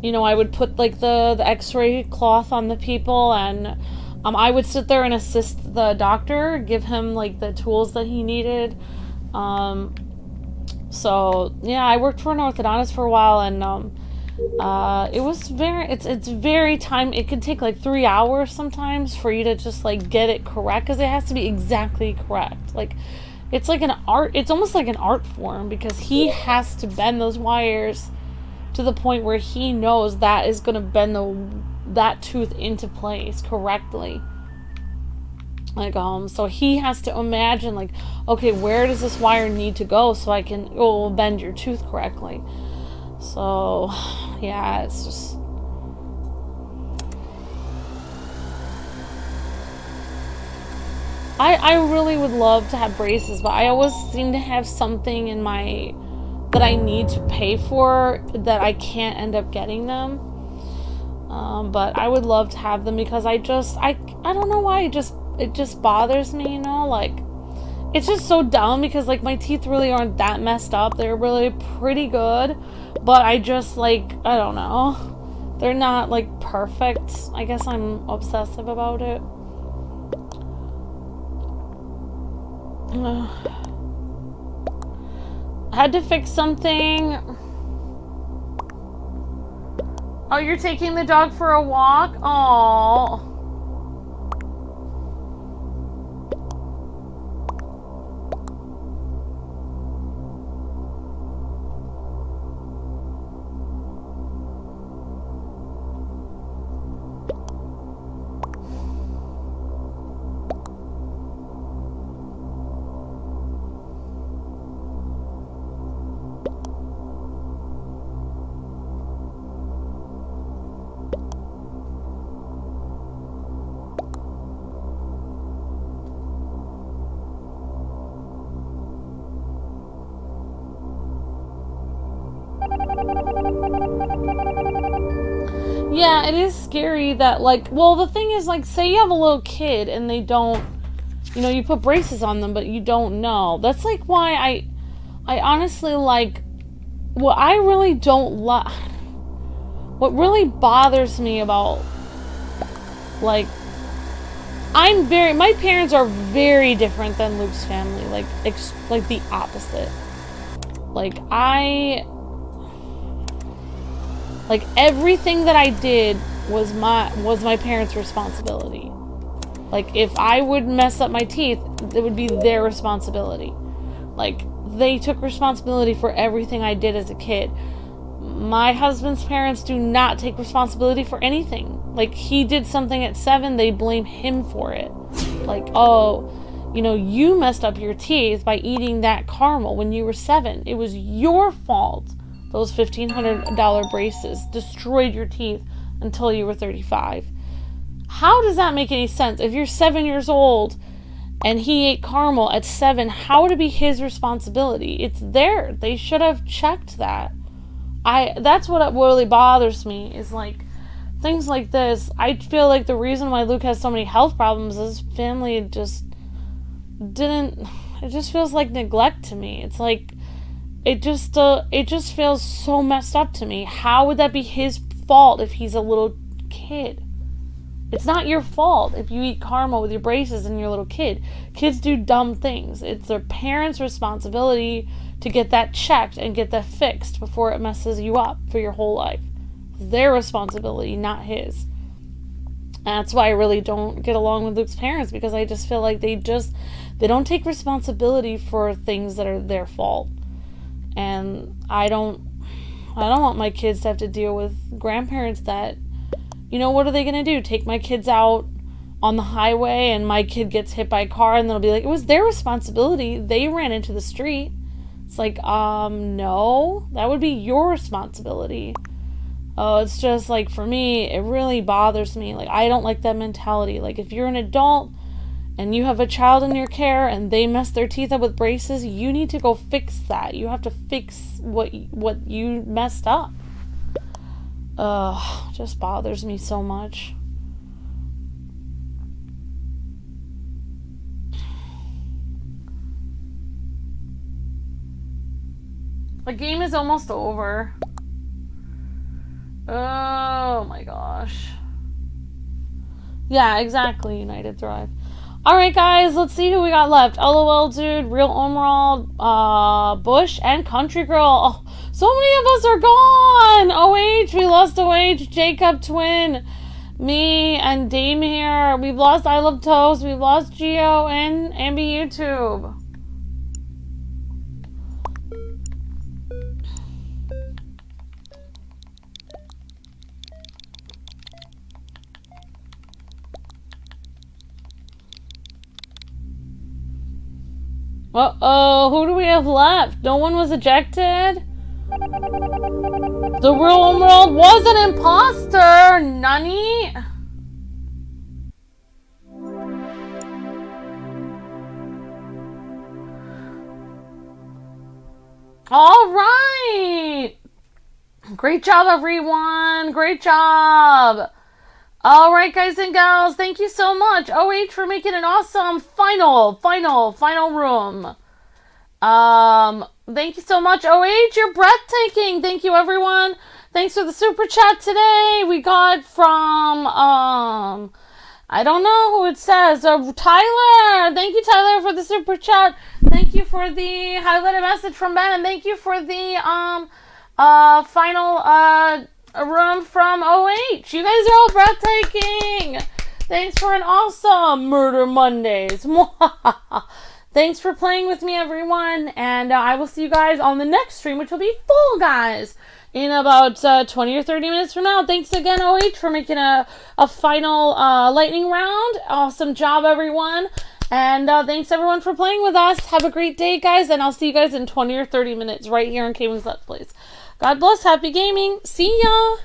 you know, I would put like the x-ray cloth on the people, and I would sit there and assist the doctor, give him like the tools that he needed. So yeah, I worked for an orthodontist for a while, and it was it's very time, it could take like 3 hours sometimes for you to just like get it correct, because it has to be exactly correct. Like it's like an art, it's almost like an art form, because he has to bend those wires to the point where he knows that is going to bend that tooth into place correctly. Like so he has to imagine like, okay, where does this wire need to go so I can bend your tooth correctly. So yeah, it's just, I really would love to have braces, but I always seem to have something in my, that I need to pay for, that I can't end up getting them. But I would love to have them, because I don't know why, it just bothers me, you know, like, it's just so dumb, because like my teeth really aren't that messed up. They're really pretty good, but I just like, I don't know, they're not like perfect. I guess I'm obsessive about it. I had to fix something. Oh, you're taking the dog for a walk? Aww. Yeah, it is scary that, like, well, the thing is, like, say you have a little kid and they don't, you know, you put braces on them, but you don't know. That's, like, why I honestly, like, what I really don't like, what really bothers me about, like, my parents are very different than Luke's family, like the opposite. Like, everything that I did was my parents' responsibility. Like, if I would mess up my teeth, it would be their responsibility. Like, they took responsibility for everything I did as a kid. My husband's parents do not take responsibility for anything. Like, he did something at 7, they blame him for it. Like, oh, you know, you messed up your teeth by eating that caramel when you were 7. It was your fault. Those $1,500 braces destroyed your teeth until you were 35. How does that make any sense? If you're 7 years old and he ate caramel at 7, how would it be his responsibility? It's there. They should have checked that. That's what really bothers me, is like things like this. I feel like the reason why Luke has so many health problems is his family just didn't, it just feels like neglect to me. It's like, it just feels so messed up to me. How would that be his fault if he's a little kid? It's not your fault if you eat caramel with your braces and you're a little kid. Kids do dumb things. It's their parents' responsibility to get that checked and get that fixed before it messes you up for your whole life. It's their responsibility, not his. And that's why I really don't get along with Luke's parents, because I just feel like they don't take responsibility for things that are their fault. And I don't want my kids to have to deal with grandparents that, you know, what are they going to do? Take my kids out on the highway and my kid gets hit by a car and they'll be like, it was their responsibility. They ran into the street. It's like, no, that would be your responsibility. Oh, it's just like, for me, it really bothers me. Like, I don't like that mentality. Like, if you're an adult and you have a child in your care and they mess their teeth up with braces, you need to go fix that. You have to fix what you messed up. Just bothers me so much. The game is almost over. Oh my gosh. Yeah, exactly. United Thrive. Alright guys, let's see who we got left. LOL Dude, Real Omarould, Bush, and Country Girl. Oh, so many of us are gone! OH, we lost OH, Jacob Twin, me, and Dame here. We've lost I Love Toast, we've lost Geo, and Ambi YouTube. Uh-oh, who do we have left? No one was ejected? The Real Omarould was an imposter! Nani? Alright! Great job, everyone! Great job! Alright, guys and gals, thank you so much, OH, for making an awesome final room. Thank you so much, OH, you're breathtaking. Thank you, everyone. Thanks for the super chat today. We got from, I don't know who it says, Tyler. Thank you, Tyler, for the super chat. Thank you for the highlighted message from Ben, and thank you for the, final, a room from OH. You guys are all breathtaking. Thanks for an awesome Murder Mondays. Thanks for playing with me, everyone. And I will see you guys on the next stream, which will be full, guys, in about 20 or 30 minutes from now. Thanks again, OH, for making a final lightning round. Awesome job, everyone. And thanks, everyone, for playing with us. Have a great day, guys. And I'll see you guys in 20 or 30 minutes right here on KwingsLetsPlays. God bless. Happy gaming. See ya.